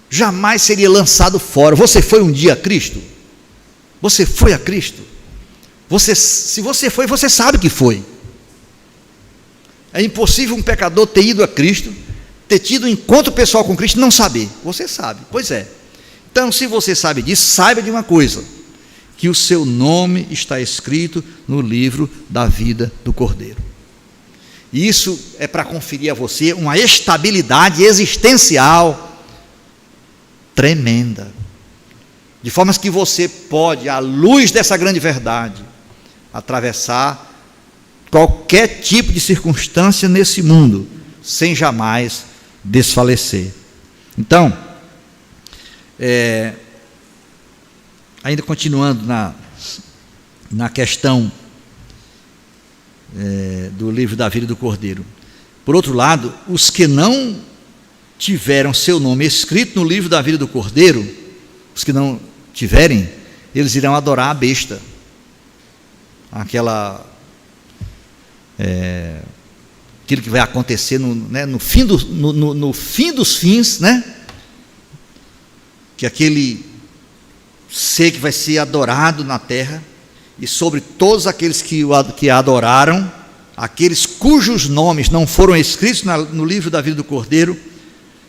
jamais seria lançado fora. Você foi um dia a Cristo? Você foi a Cristo? Se você foi, você sabe que foi. É impossível um pecador ter ido a Cristo, ter tido um encontro pessoal com Cristo e não saber. Você sabe, pois é. Então, se você sabe disso, saiba de uma coisa: que o seu nome está escrito no livro da vida do Cordeiro. E isso é para conferir a você uma estabilidade existencial tremenda, de forma que você pode, à luz dessa grande verdade, atravessar qualquer tipo de circunstância nesse mundo, sem jamais desfalecer. Então, ainda continuando na questão do livro da vida do Cordeiro. Por outro lado, os que não tiveram seu nome escrito no livro da vida do Cordeiro, os que não tiverem, eles irão adorar a besta, aquilo que vai acontecer no fim dos fins, né? Que aquele ser que vai ser adorado na terra, e sobre todos aqueles que a adoraram, aqueles cujos nomes não foram escritos no livro da vida do Cordeiro,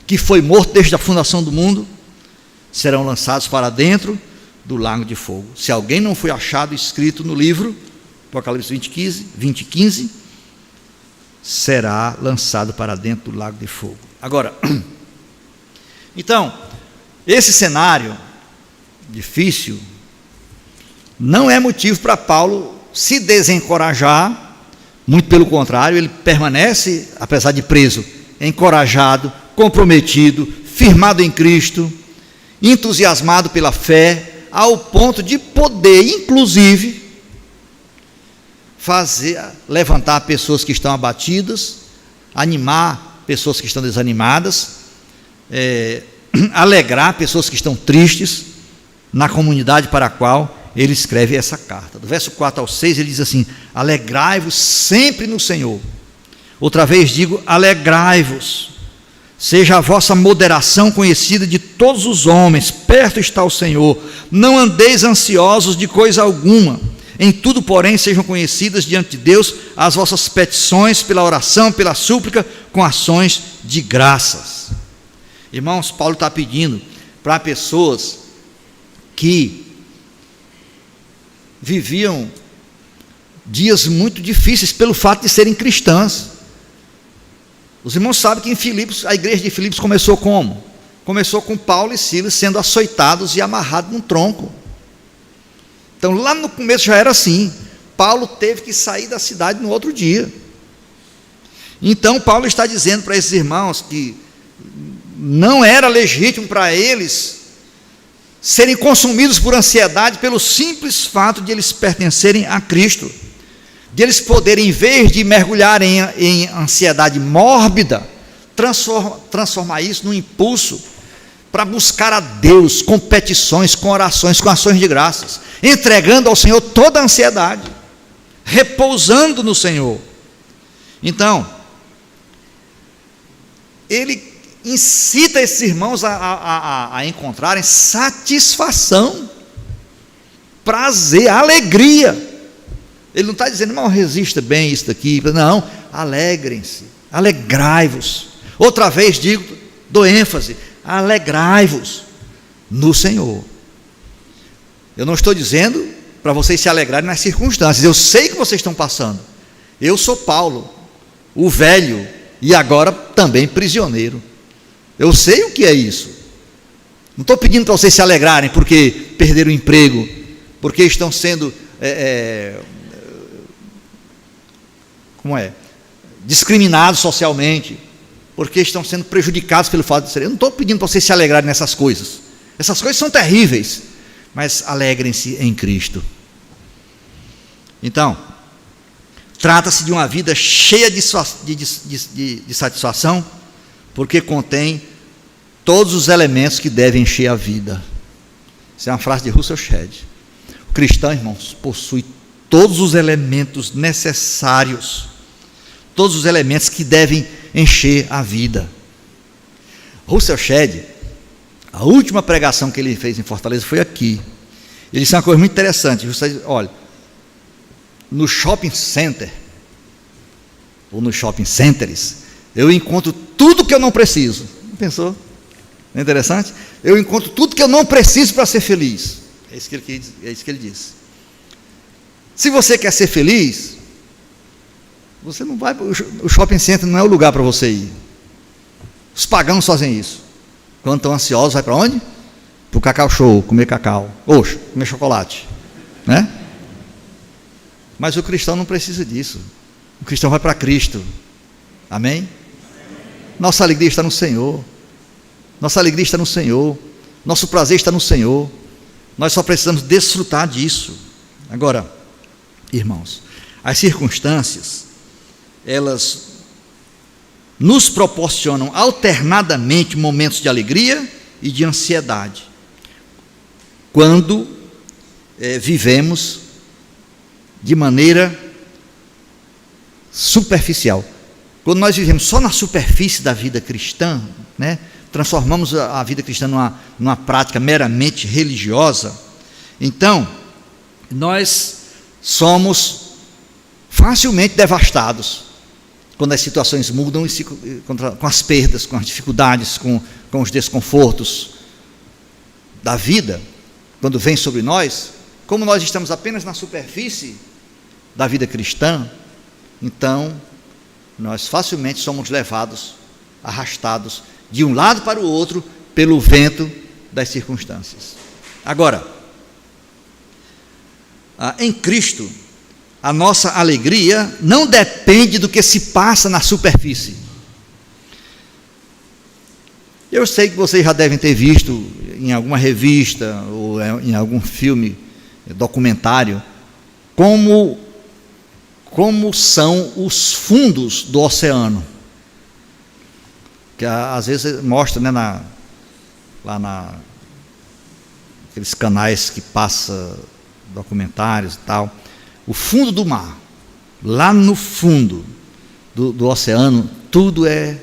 que foi morto desde a fundação do mundo, serão lançados para dentro do lago de fogo. Se alguém não foi achado escrito no livro, Apocalipse 20:15, será lançado para dentro do lago de fogo. Agora, então, esse cenário difícil não é motivo para Paulo se desencorajar, muito pelo contrário, ele permanece, apesar de preso, encorajado, comprometido, firmado em Cristo, entusiasmado pela fé, ao ponto de poder, inclusive, levantar pessoas que estão abatidas, animar pessoas que estão desanimadas, alegrar pessoas que estão tristes, na comunidade para a qual ele escreve essa carta. Do verso 4 ao 6 ele diz assim: alegrai-vos sempre no Senhor. Outra vez digo, alegrai-vos. Seja a vossa moderação conhecida de todos os homens, perto está o Senhor. Não andeis ansiosos de coisa alguma. Em tudo, porém, sejam conhecidas diante de Deus as vossas petições pela oração, pela súplica, com ações de graças. Irmãos, Paulo está pedindo para pessoas que viviam dias muito difíceis pelo fato de serem cristãs. Os irmãos sabem que em Filipos, a igreja de Filipos começou como? Começou com Paulo e Silas sendo açoitados e amarrados num tronco. Então lá no começo já era assim. Paulo teve que sair da cidade no outro dia. Então Paulo está dizendo para esses irmãos que não era legítimo para eles serem consumidos por ansiedade pelo simples fato de eles pertencerem a Cristo, de eles poderem, em vez de mergulharem em ansiedade mórbida, transformar isso num impulso para buscar a Deus com petições, com orações, com ações de graças, entregando ao Senhor toda a ansiedade, repousando no Senhor. Então, ele incita esses irmãos a encontrarem satisfação, prazer, alegria. Ele não está dizendo, irmão, resista bem isso daqui. Não, alegrem-se, alegrai-vos. Outra vez digo, dou ênfase, alegrai-vos no Senhor. Eu não estou dizendo para vocês se alegrarem nas circunstâncias. Eu sei que vocês estão passando. Eu sou Paulo, o velho, e agora também prisioneiro. Eu sei o que é isso. Não estou pedindo para vocês se alegrarem porque perderam o emprego, porque estão sendo discriminados socialmente, porque estão sendo prejudicados pelo fato de serem. Eu não estou pedindo para vocês se alegrarem nessas coisas. Essas coisas são terríveis, mas alegrem-se em Cristo. Então, trata-se de uma vida cheia de satisfação, porque contém todos os elementos que devem encher a vida. Isso é uma frase de Russell Shedd. O cristão, irmãos, possui todos os elementos necessários, todos os elementos que devem encher a vida. Russell Shedd, a última pregação que ele fez em Fortaleza foi aqui. Ele disse uma coisa muito interessante. Você diz, olha, no shopping center, ou nos shopping centers, eu encontro tudo que eu não preciso. Pensou? Não é interessante? Eu encontro tudo que eu não preciso para ser feliz. É isso que ele disse. Se você quer ser feliz, você não vai. O shopping center não é o lugar para você ir. Os pagãos fazem isso. Quando estão ansiosos, vai para onde? Para o Cacau Show, comer cacau. Oxe, comer chocolate. Né? Mas o cristão não precisa disso. O cristão vai para Cristo. Amém? Nossa alegria está no Senhor. Nossa alegria está no Senhor. Nosso prazer está no Senhor. Nós só precisamos desfrutar disso. Agora, irmãos, as circunstâncias, elas nos proporcionam alternadamente momentos de alegria e de ansiedade, quando vivemos de maneira superficial. Quando nós vivemos só na superfície da vida cristã, né, transformamos a vida cristã numa prática meramente religiosa, então nós somos facilmente devastados quando as situações mudam, com as perdas, com as dificuldades, com os desconfortos da vida, quando vem sobre nós. Como nós estamos apenas na superfície da vida cristã, então nós facilmente somos levados, arrastados de um lado para o outro pelo vento das circunstâncias. Agora, em Cristo, a nossa alegria não depende do que se passa na superfície. Eu sei que vocês já devem ter visto em alguma revista ou em algum filme, documentário, como são os fundos do oceano. Que às vezes mostra, né, lá aqueles canais que passa documentários e tal, o fundo do mar, lá no fundo do oceano, tudo é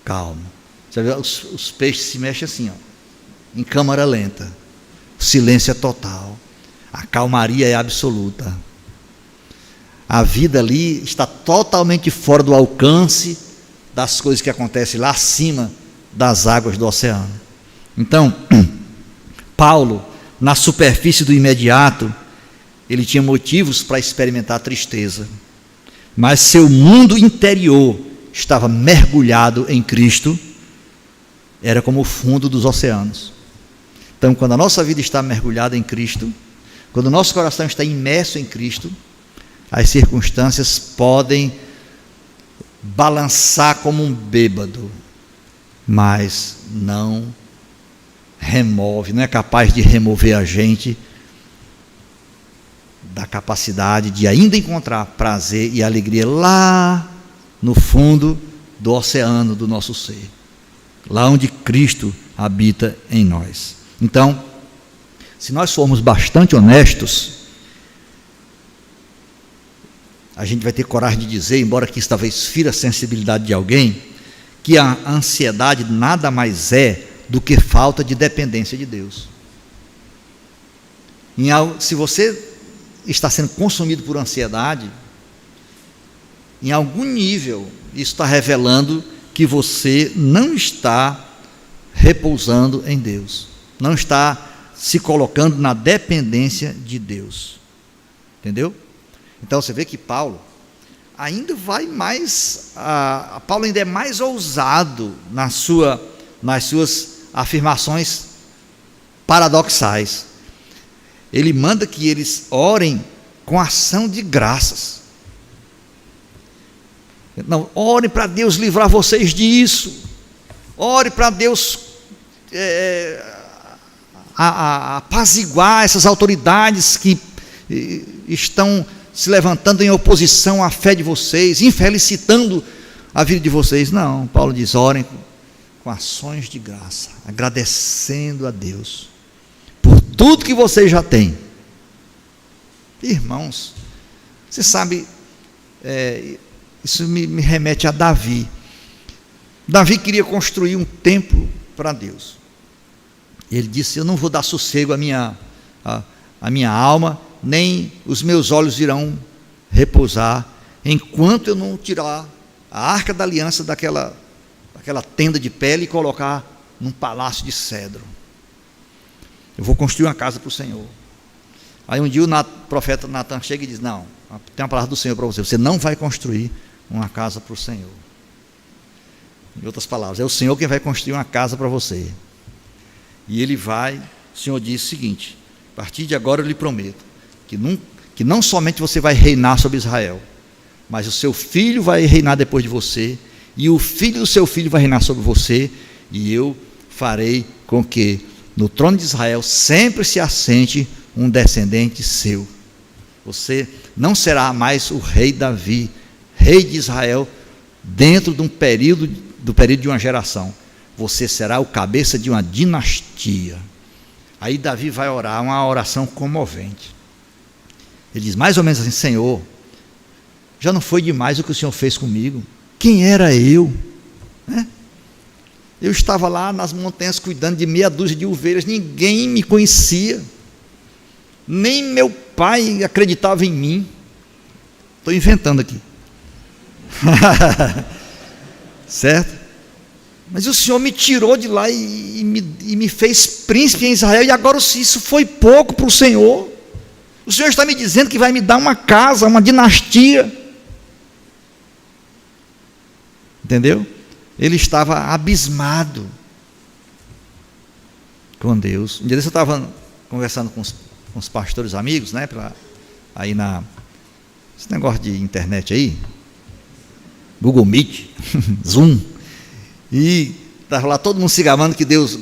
calmo. Você vê, os peixes se mexem assim, ó, em câmara lenta, o silêncio é total, a calmaria é absoluta. A vida ali está totalmente fora do alcance das coisas que acontecem lá acima das águas do oceano. Então, Paulo, na superfície do imediato, ele tinha motivos para experimentar tristeza, mas seu mundo interior estava mergulhado em Cristo, era como o fundo dos oceanos. Então, quando a nossa vida está mergulhada em Cristo, quando o nosso coração está imerso em Cristo, as circunstâncias podem balançar como um bêbado, mas não é capaz de remover a gente da capacidade de ainda encontrar prazer e alegria lá no fundo do oceano do nosso ser, lá onde Cristo habita em nós. Então, se nós formos bastante honestos, a gente vai ter coragem de dizer, embora que isso talvez fira a sensibilidade de alguém, que a ansiedade nada mais é do que falta de dependência de Deus. Se você está sendo consumido por ansiedade, em algum nível, isso está revelando que você não está repousando em Deus, não está se colocando na dependência de Deus. Entendeu? Então você vê que Paulo ainda vai mais, Paulo ainda é mais ousado nas suas afirmações paradoxais. Ele manda que eles orem com ação de graças. Não, ore para Deus livrar vocês disso. Ore para Deus apaziguar essas autoridades que estão se levantando em oposição à fé de vocês, infelicitando a vida de vocês. Não, Paulo diz, orem com com ações de graça, agradecendo a Deus por tudo que você já tem. Irmãos, você sabe, isso me remete a Davi. Davi queria construir um templo para Deus. Ele disse: eu não vou dar sossego à minha alma, nem os meus olhos irão repousar, enquanto eu não tirar a arca da aliança daquela tenda de pele e colocar num palácio de cedro. Eu vou construir uma casa para o Senhor. Aí um dia o profeta Natan chega e diz: não, tem uma palavra do Senhor para você, você não vai construir uma casa para o Senhor. Em outras palavras, é o Senhor quem vai construir uma casa para você. E ele vai, o Senhor diz o seguinte: a partir de agora eu lhe prometo que não somente você vai reinar sobre Israel, mas o seu filho vai reinar depois de você, e o filho do seu filho vai reinar sobre você, e eu farei com que no trono de Israel sempre se assente um descendente seu. Você não será mais o rei Davi, rei de Israel, dentro de um período de uma geração. Você será o cabeça de uma dinastia. Aí Davi vai orar, uma oração comovente. Ele diz mais ou menos assim: Senhor, já não foi demais o que o Senhor fez comigo? Quem era eu? Eu estava lá nas montanhas cuidando de meia dúzia de ovelhas, ninguém me conhecia, nem meu pai acreditava em mim. Estou inventando aqui. Certo? Mas o Senhor me tirou de lá e me fez príncipe em Israel, e agora isso foi pouco para o Senhor. O Senhor está me dizendo que vai me dar uma casa, uma dinastia. Entendeu? Ele estava abismado com Deus. Um dia eu estava conversando com os pastores amigos, né, aí esse negócio de internet aí, Google Meet, Zoom, e estava lá todo mundo se gabando que Deus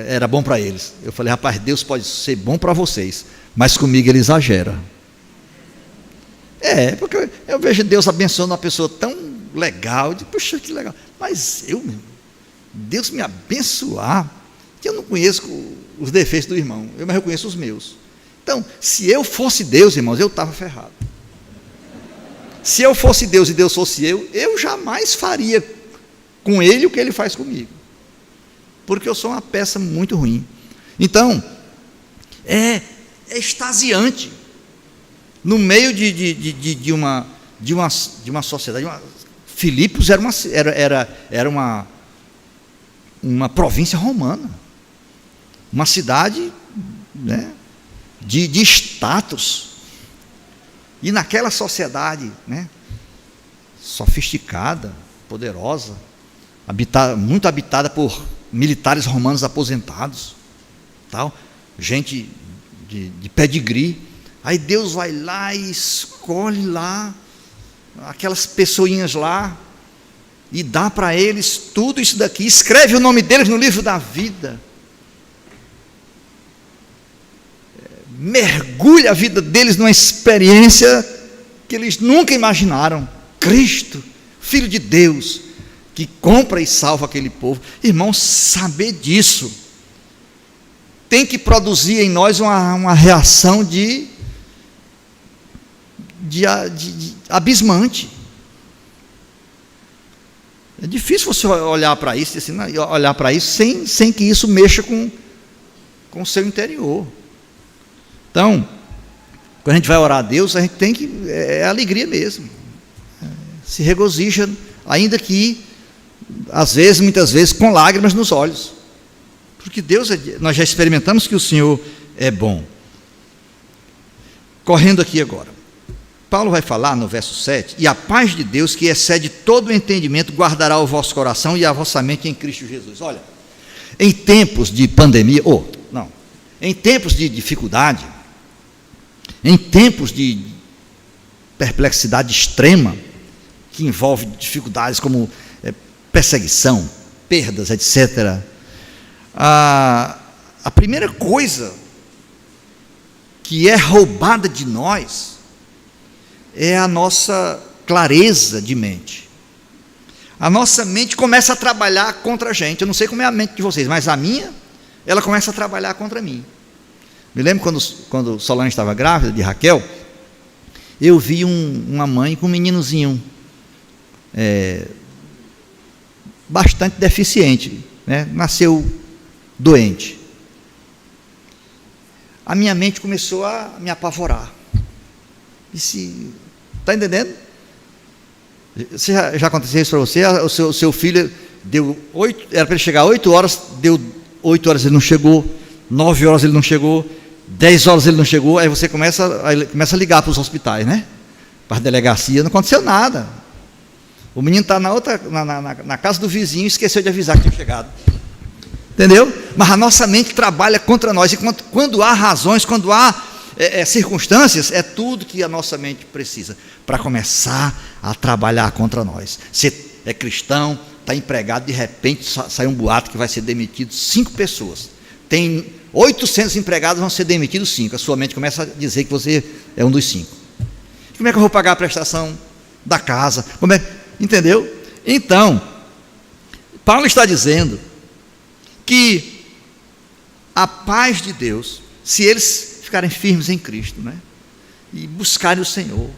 era bom para eles. Eu falei: rapaz, Deus pode ser bom para vocês, mas comigo ele exagera. Porque eu vejo Deus abençoando uma pessoa tão legal, eu digo: puxa, que legal, mas Deus me abençoar, que eu não conheço os defeitos do irmão, eu me reconheço os meus. Então, se eu fosse Deus, irmãos, eu estava ferrado. Se eu fosse Deus e Deus fosse eu jamais faria com ele o que ele faz comigo, porque eu sou uma peça muito ruim. Então, é extasiante, no meio de uma sociedade. Filipos era uma província romana, uma cidade, né, de status, e naquela sociedade, né, sofisticada, poderosa, muito habitada por militares romanos aposentados, tal, gente de pedigree. Aí Deus vai lá e escolhe lá aquelas pessoinhas lá e dá para eles tudo isso daqui, escreve o nome deles no livro da vida, mergulha a vida deles numa experiência que eles nunca imaginaram. Cristo, Filho de Deus, que compra e salva aquele povo. Irmãos, saber disso tem que produzir em nós uma reação de abismante. É difícil você olhar para isso, assim, olhar para isso sem que isso mexa com o seu interior. Então, quando a gente vai orar a Deus, a gente tem que, alegria mesmo, se regozija, ainda que às vezes, muitas vezes, com lágrimas nos olhos, porque Deus, nós já experimentamos que o Senhor é bom. Correndo aqui agora, Paulo vai falar no verso 7, e a paz de Deus, que excede todo o entendimento, guardará o vosso coração e a vossa mente em Cristo Jesus. Olha, em tempos de pandemia, em tempos de dificuldade, em tempos de perplexidade extrema, que envolve dificuldades como perseguição, perdas, etc., a primeira coisa que é roubada de nós é a nossa clareza de mente. a nossa mente começa a trabalhar contra a gente. Eu não sei como é a mente de vocês, mas a minha, ela começa a trabalhar contra mim. Me lembro quando Solange estava grávida de Raquel, eu vi uma mãe com um meninozinho bastante deficiente, né? Nasceu doente. A minha mente começou a me apavorar. Está entendendo? Já aconteceu isso para você? O seu filho deu 8, era para ele chegar 8 horas, deu 8 horas ele não chegou, 9 horas ele não chegou, 10 horas ele não chegou, aí você começa a ligar para os hospitais, né? Para a delegacia, não aconteceu nada. O menino está na casa do vizinho e esqueceu de avisar que tinha chegado. Entendeu? Mas a nossa mente trabalha contra nós, e quando há razões, quando há circunstâncias, é tudo que a nossa mente precisa para começar a trabalhar contra nós. Você é cristão, está empregado, de repente sai um boato que vai ser demitido 5 pessoas. Tem 800 empregados, vão ser demitidos 5. A sua mente começa a dizer que você é um dos 5. Como é que eu vou pagar a prestação da casa? Entendeu? Então, Paulo está dizendo que a paz de Deus, se eles ficarem firmes em Cristo, né, e buscarem o Senhor,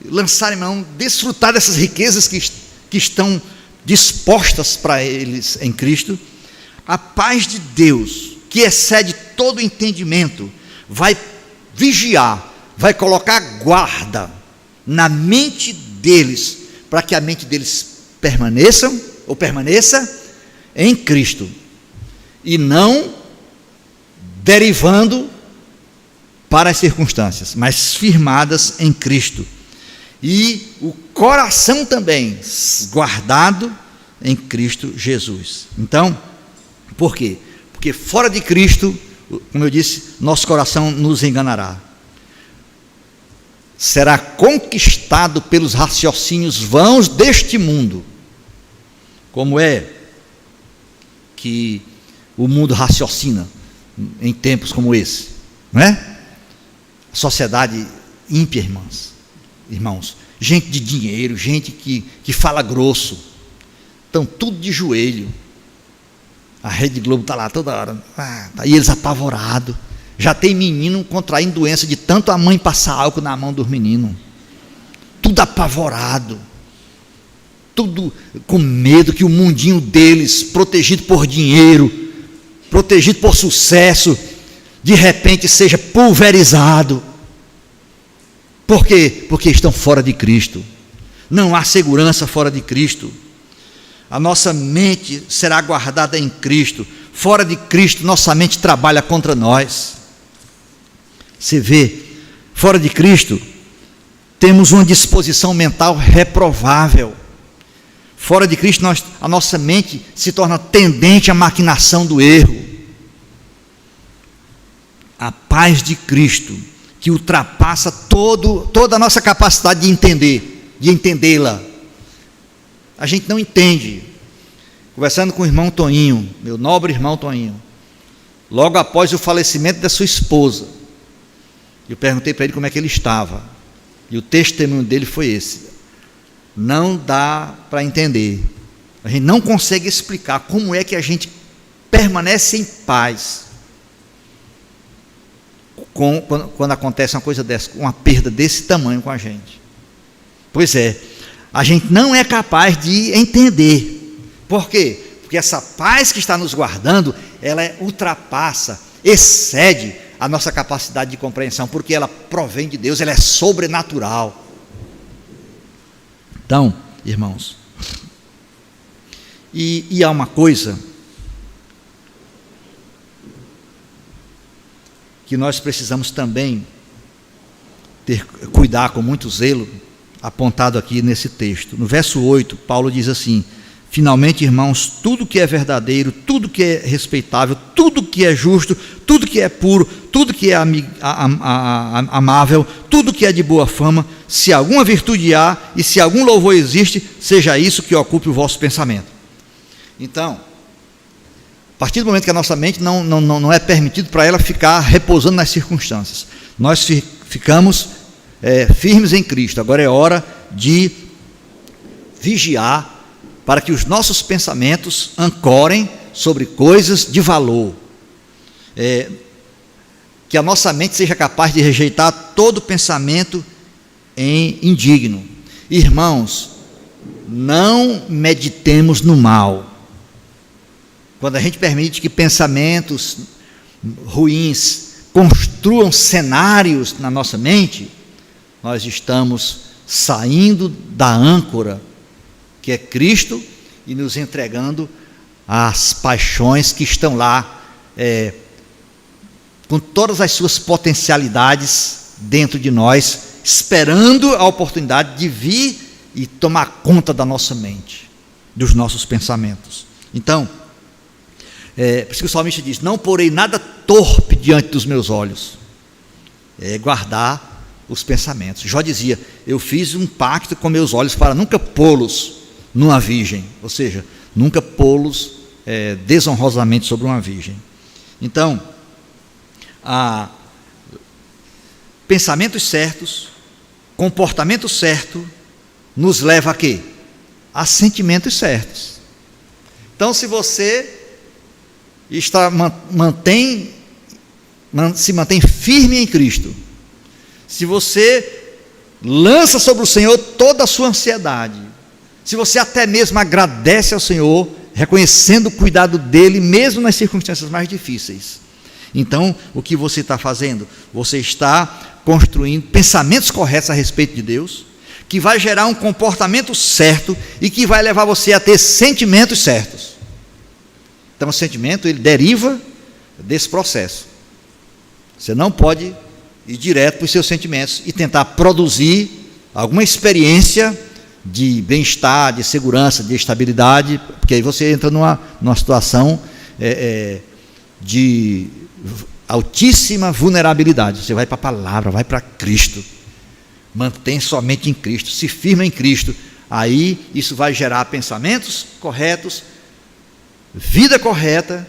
lançarem mão, desfrutar dessas riquezas que estão dispostas para eles em Cristo, a paz de Deus, que excede todo entendimento, vai vigiar, vai colocar guarda na mente deles, para que a mente deles permaneça em Cristo, e não derivando para as circunstâncias, mas firmadas em Cristo. E o coração também guardado em Cristo Jesus. Então, por quê? Porque fora de Cristo, como eu disse, nosso coração nos enganará. Será conquistado pelos raciocínios vãos deste mundo. Como é que o mundo raciocina em tempos como esse, não é? A sociedade ímpia, irmãos, gente de dinheiro, gente que fala grosso, estão tudo de joelho. A Rede Globo está lá toda hora, e eles apavorados. Já tem menino contraindo doença de tanto a mãe passar álcool na mão dos meninos, tudo apavorado, tudo com medo que o mundinho deles, protegido por dinheiro, protegido por sucesso, de repente seja pulverizado. Por quê? Porque estão fora de Cristo. Não há segurança fora de Cristo. A nossa mente será guardada em Cristo. Fora de Cristo, nossa mente trabalha contra nós. Você vê, fora de Cristo, temos uma disposição mental reprovável. Fora de Cristo, a nossa mente se torna tendente à maquinação do erro. A paz de Cristo, que ultrapassa toda a nossa capacidade de entendê-la. A gente não entende. Conversando com o irmão Toninho, meu nobre irmão Toninho, logo após o falecimento da sua esposa, eu perguntei para ele como é que ele estava, e o testemunho dele foi esse: não dá para entender, a gente não consegue explicar como é que a gente permanece em paz quando acontece uma coisa dessa, uma perda desse tamanho com a gente. Pois é, a gente não é capaz de entender. Por quê? Porque essa paz que está nos guardando, ela ultrapassa, excede a nossa capacidade de compreensão, porque ela provém de Deus, ela é sobrenatural. Então, irmãos, e há uma coisa que nós precisamos também cuidar com muito zelo, apontado aqui nesse texto. No verso 8, Paulo diz assim: finalmente, irmãos, tudo que é verdadeiro, tudo que é respeitável, tudo que é justo, tudo que é puro, tudo que é amável, tudo que é de boa fama, se alguma virtude há e se algum louvor existe, seja isso que ocupe o vosso pensamento. Então, a partir do momento que a nossa mente não é permitido para ela ficar repousando nas circunstâncias, nós ficamos firmes em Cristo. Agora é hora de vigiar para que os nossos pensamentos ancorem sobre coisas de valor. Que a nossa mente seja capaz de rejeitar todo pensamento indigno. Irmãos, não meditemos no mal. Quando a gente permite que pensamentos ruins construam cenários na nossa mente, nós estamos saindo da âncora, que é Cristo, e nos entregando às paixões que estão lá, com todas as suas potencialidades dentro de nós, esperando a oportunidade de vir e tomar conta da nossa mente, dos nossos pensamentos. Então, por isso que o salmista diz: não porei nada torpe diante dos meus olhos. Guardar os pensamentos. Jó dizia: eu fiz um pacto com meus olhos para nunca pô-los numa virgem, ou seja, nunca pô-los desonrosamente sobre uma virgem. Então, pensamentos certos, comportamento certo, nos leva a quê? A sentimentos certos. Então, se você se mantém firme em Cristo, se você lança sobre o Senhor toda a sua ansiedade, se você até mesmo agradece ao Senhor, reconhecendo o cuidado dele, mesmo nas circunstâncias mais difíceis, então o que você está fazendo? Você está construindo pensamentos corretos a respeito de Deus, que vai gerar um comportamento certo e que vai levar você a ter sentimentos certos. Então o sentimento, ele deriva desse processo. Você não pode ir direto para os seus sentimentos e tentar produzir alguma experiência de bem-estar, de segurança, de estabilidade, porque aí você entra numa situação de altíssima vulnerabilidade. Você vai para a palavra, vai para Cristo, mantém somente em Cristo, se firma em Cristo. Aí isso vai gerar pensamentos corretos, vida correta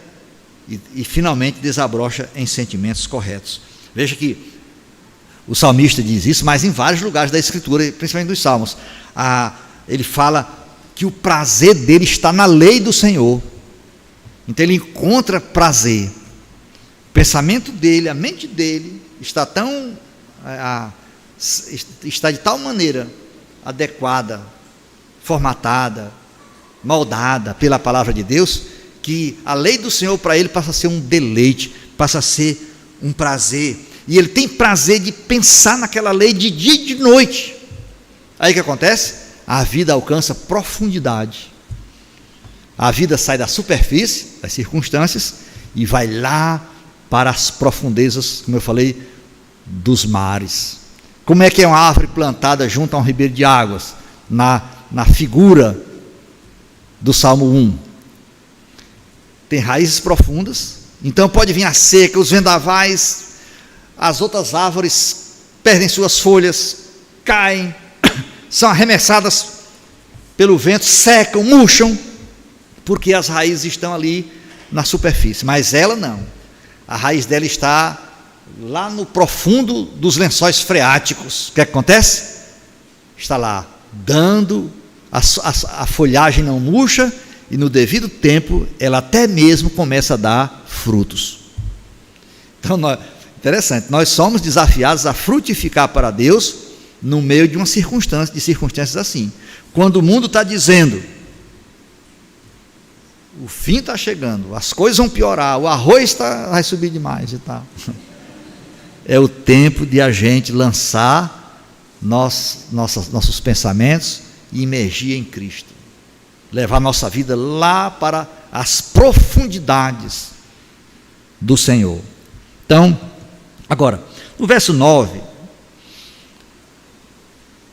e finalmente desabrocha em sentimentos corretos. Veja que o salmista diz isso, mas em vários lugares da Escritura, principalmente dos Salmos, ele fala que o prazer dele está na lei do Senhor. Então ele encontra prazer. O pensamento dele, a mente dele está de tal maneira adequada, formatada, moldada pela palavra de Deus, que a lei do Senhor para ele passa a ser um deleite, passa a ser um prazer, e ele tem prazer de pensar naquela lei de dia e de noite. Aí o que acontece? A vida alcança profundidade, a vida sai da superfície, das circunstâncias, e vai lá para as profundezas, como eu falei, dos mares. Como é que é uma árvore plantada junto a um ribeiro de águas? Na figura do Salmo 1, tem raízes profundas, então pode vir a seca, os vendavais, as outras árvores perdem suas folhas, caem, são arremessadas pelo vento, secam, murcham, porque as raízes estão ali na superfície, mas ela não, a raiz dela está lá no profundo dos lençóis freáticos. O que acontece? Está lá, dando, a folhagem não murcha, e no devido tempo, ela até mesmo começa a dar frutos. Então, interessante, nós somos desafiados a frutificar para Deus, no meio de circunstâncias assim. Quando o mundo está dizendo, o fim está chegando, as coisas vão piorar, o arroz vai subir demais e tal. É o tempo de a gente lançar nossos pensamentos e imergir em Cristo. Levar nossa vida lá para as profundidades do Senhor. Então, agora, no verso 9,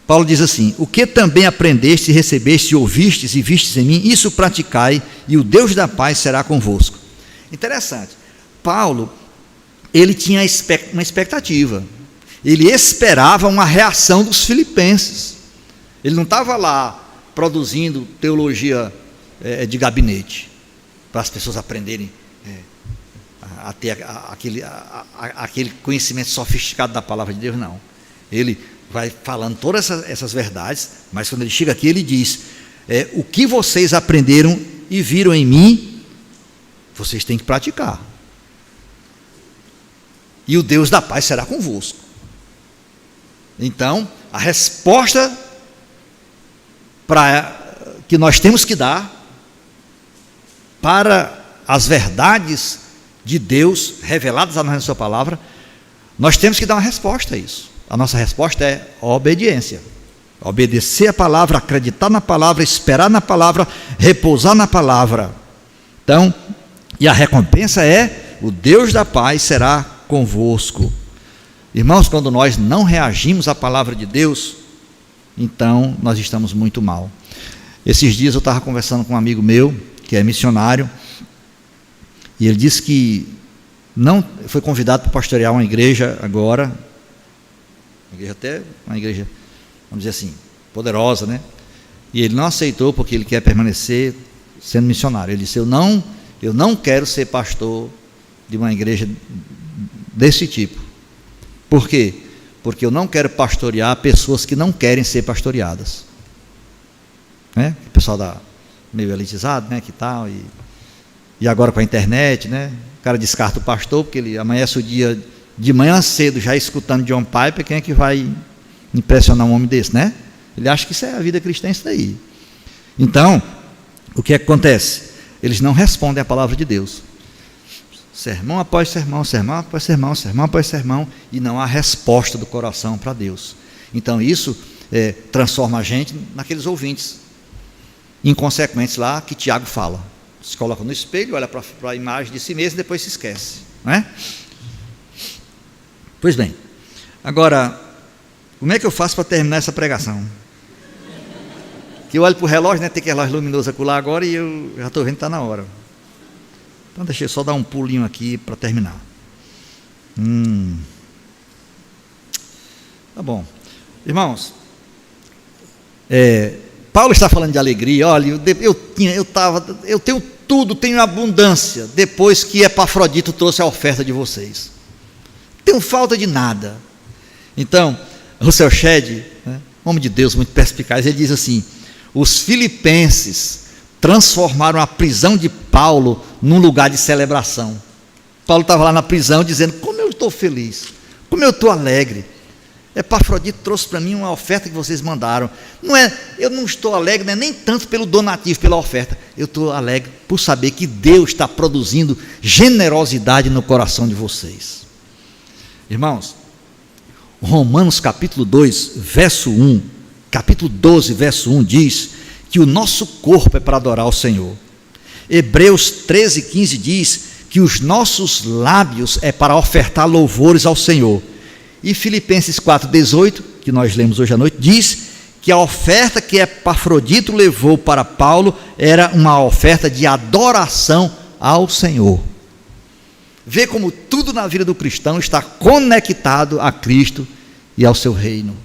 Paulo diz assim: o que também aprendeste, recebeste, ouvistes e vistes em mim, isso praticai, e o Deus da paz será convosco. Interessante, Paulo, ele tinha uma expectativa, ele esperava uma reação dos filipenses, ele não estava lá produzindo teologia de gabinete, para as pessoas aprenderem a ter aquele conhecimento sofisticado da palavra de Deus, não. Ele vai falando todas essas verdades, mas quando ele chega aqui, ele diz: o que vocês aprenderam e viram em mim, vocês têm que praticar. E o Deus da paz será convosco. Então, a resposta que nós temos que dar para as verdades de Deus reveladas a nós na sua palavra, nós temos que dar uma resposta a isso. A nossa resposta é a obediência. Obedecer a palavra, acreditar na palavra, esperar na palavra, repousar na palavra. Então, e a recompensa é: o Deus da paz será convosco. Irmãos, quando nós não reagimos à palavra de Deus, então nós estamos muito mal. Esses dias eu estava conversando com um amigo meu, que é missionário, e ele disse que não foi convidado para pastorear uma igreja agora, uma igreja, vamos dizer assim, poderosa, né? E ele não aceitou porque ele quer permanecer sendo missionário. Ele disse: eu não quero ser pastor de uma igreja desse tipo. Por quê? Porque eu não quero pastorear pessoas que não querem ser pastoreadas, né? O pessoal meio elitizado, né, que tal, e agora com a internet, né, o cara descarta o pastor, porque ele amanhece o dia de manhã cedo já escutando John Piper. Quem é que vai impressionar um homem desse, né? Ele acha que isso é a vida cristã, isso daí. Então, o que acontece? Eles não respondem à palavra de Deus. Sermão após sermão, sermão após sermão, sermão após sermão, e não há resposta do coração para Deus. Então isso transforma a gente naqueles ouvintes inconsequentes lá que Tiago fala. Se coloca no espelho, olha para a imagem de si mesmo e depois se esquece, não é? Pois bem, agora, como é que eu faço para terminar essa pregação? Que eu olho para o relógio, né, tem que relógio luminoso acolá agora, e eu já estou vendo que está na hora. Então deixa eu só dar um pulinho aqui para terminar. Tá bom. Irmãos, Paulo está falando de alegria. Olha, eu tenho tudo, tenho abundância, depois que Epafrodito trouxe a oferta de vocês. Não tenho falta de nada. Então, Russell Shedd, né, homem de Deus muito perspicaz, ele diz assim: os filipenses transformaram a prisão de Paulo num lugar de celebração. Paulo estava lá na prisão dizendo: como eu estou feliz, como eu estou alegre. Epafrodito trouxe para mim uma oferta que vocês mandaram. Eu não estou alegre, né, nem tanto pelo donativo, pela oferta. Eu estou alegre por saber que Deus está produzindo generosidade no coração de vocês. Irmãos, Romanos capítulo 2, verso 1, capítulo 12, verso 1 diz que o nosso corpo é para adorar o Senhor. Hebreus 13, 15 diz que os nossos lábios é para ofertar louvores ao Senhor. E Filipenses 4, 18, que nós lemos hoje à noite, diz que a oferta que Epafrodito levou para Paulo era uma oferta de adoração ao Senhor. Vê como tudo na vida do cristão está conectado a Cristo e ao seu reino.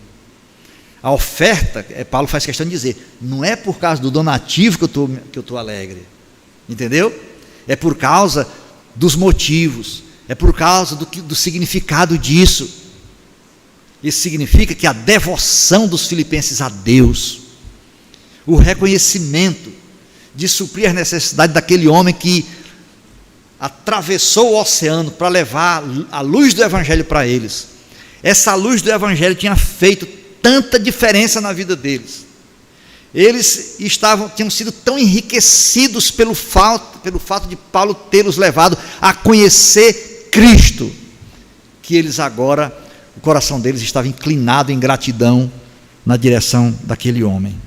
A oferta, Paulo faz questão de dizer, não é por causa do donativo que eu estou alegre, entendeu? É por causa dos motivos, é por causa do significado disso. Isso significa que a devoção dos filipenses a Deus, o reconhecimento de suprir as necessidades daquele homem que atravessou o oceano para levar a luz do Evangelho para eles. Essa luz do Evangelho tinha feito tanta diferença na vida deles. Eles tinham sido tão enriquecidos pelo fato de Paulo tê-los levado a conhecer Cristo, que eles agora, o coração deles estava inclinado em gratidão na direção daquele homem.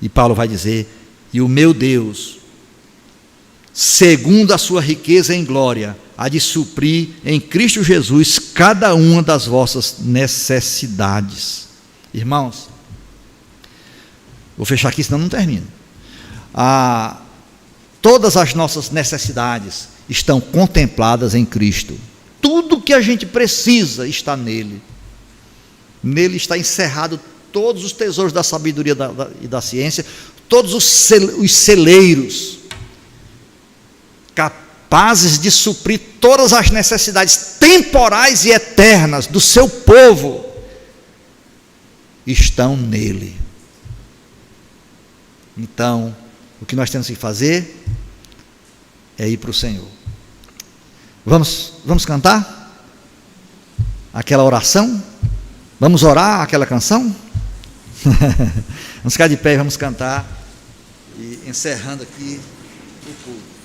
E Paulo vai dizer: e o meu Deus, segundo a sua riqueza em glória, há de suprir em Cristo Jesus cada uma das vossas necessidades. Irmãos, vou fechar aqui, senão não termino. Todas as nossas necessidades estão contempladas em Cristo. Tudo que a gente precisa está nele. Nele está encerrado todos os tesouros da sabedoria e da ciência, todos os celeiros capazes de suprir todas as necessidades temporais e eternas do seu povo estão nele. Então, o que nós temos que fazer é ir para o Senhor. Vamos cantar aquela oração? Vamos orar aquela canção? Vamos ficar de pé e vamos cantar, e encerrando aqui o culto.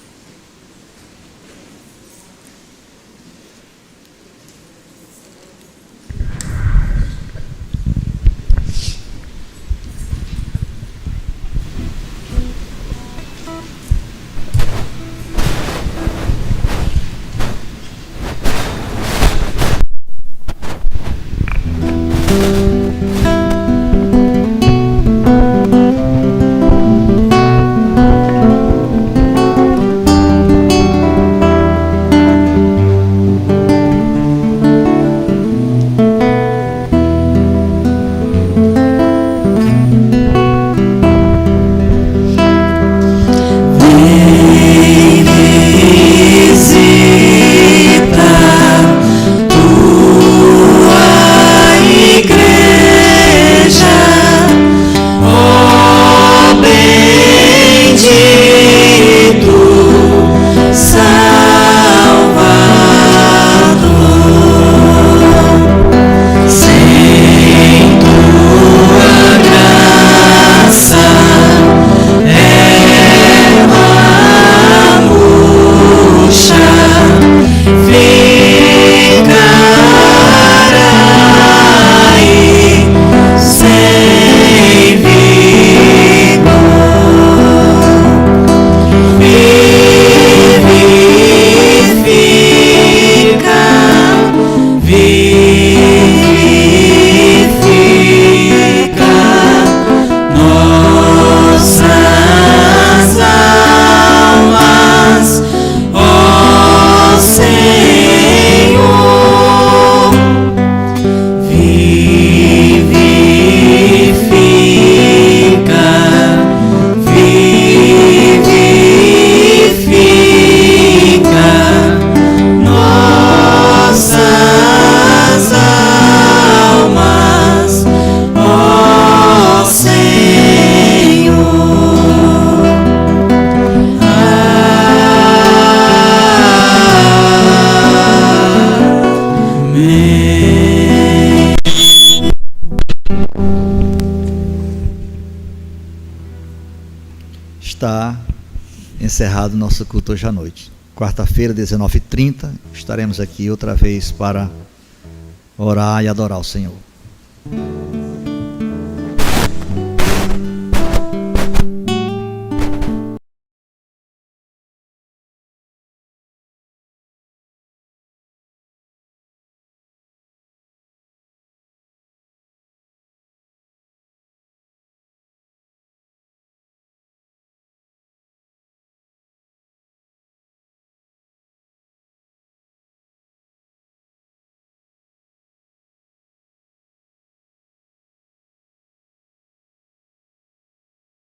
Está encerrado o nosso culto hoje à noite. Quarta-feira, 19h30, estaremos aqui outra vez para orar e adorar o Senhor.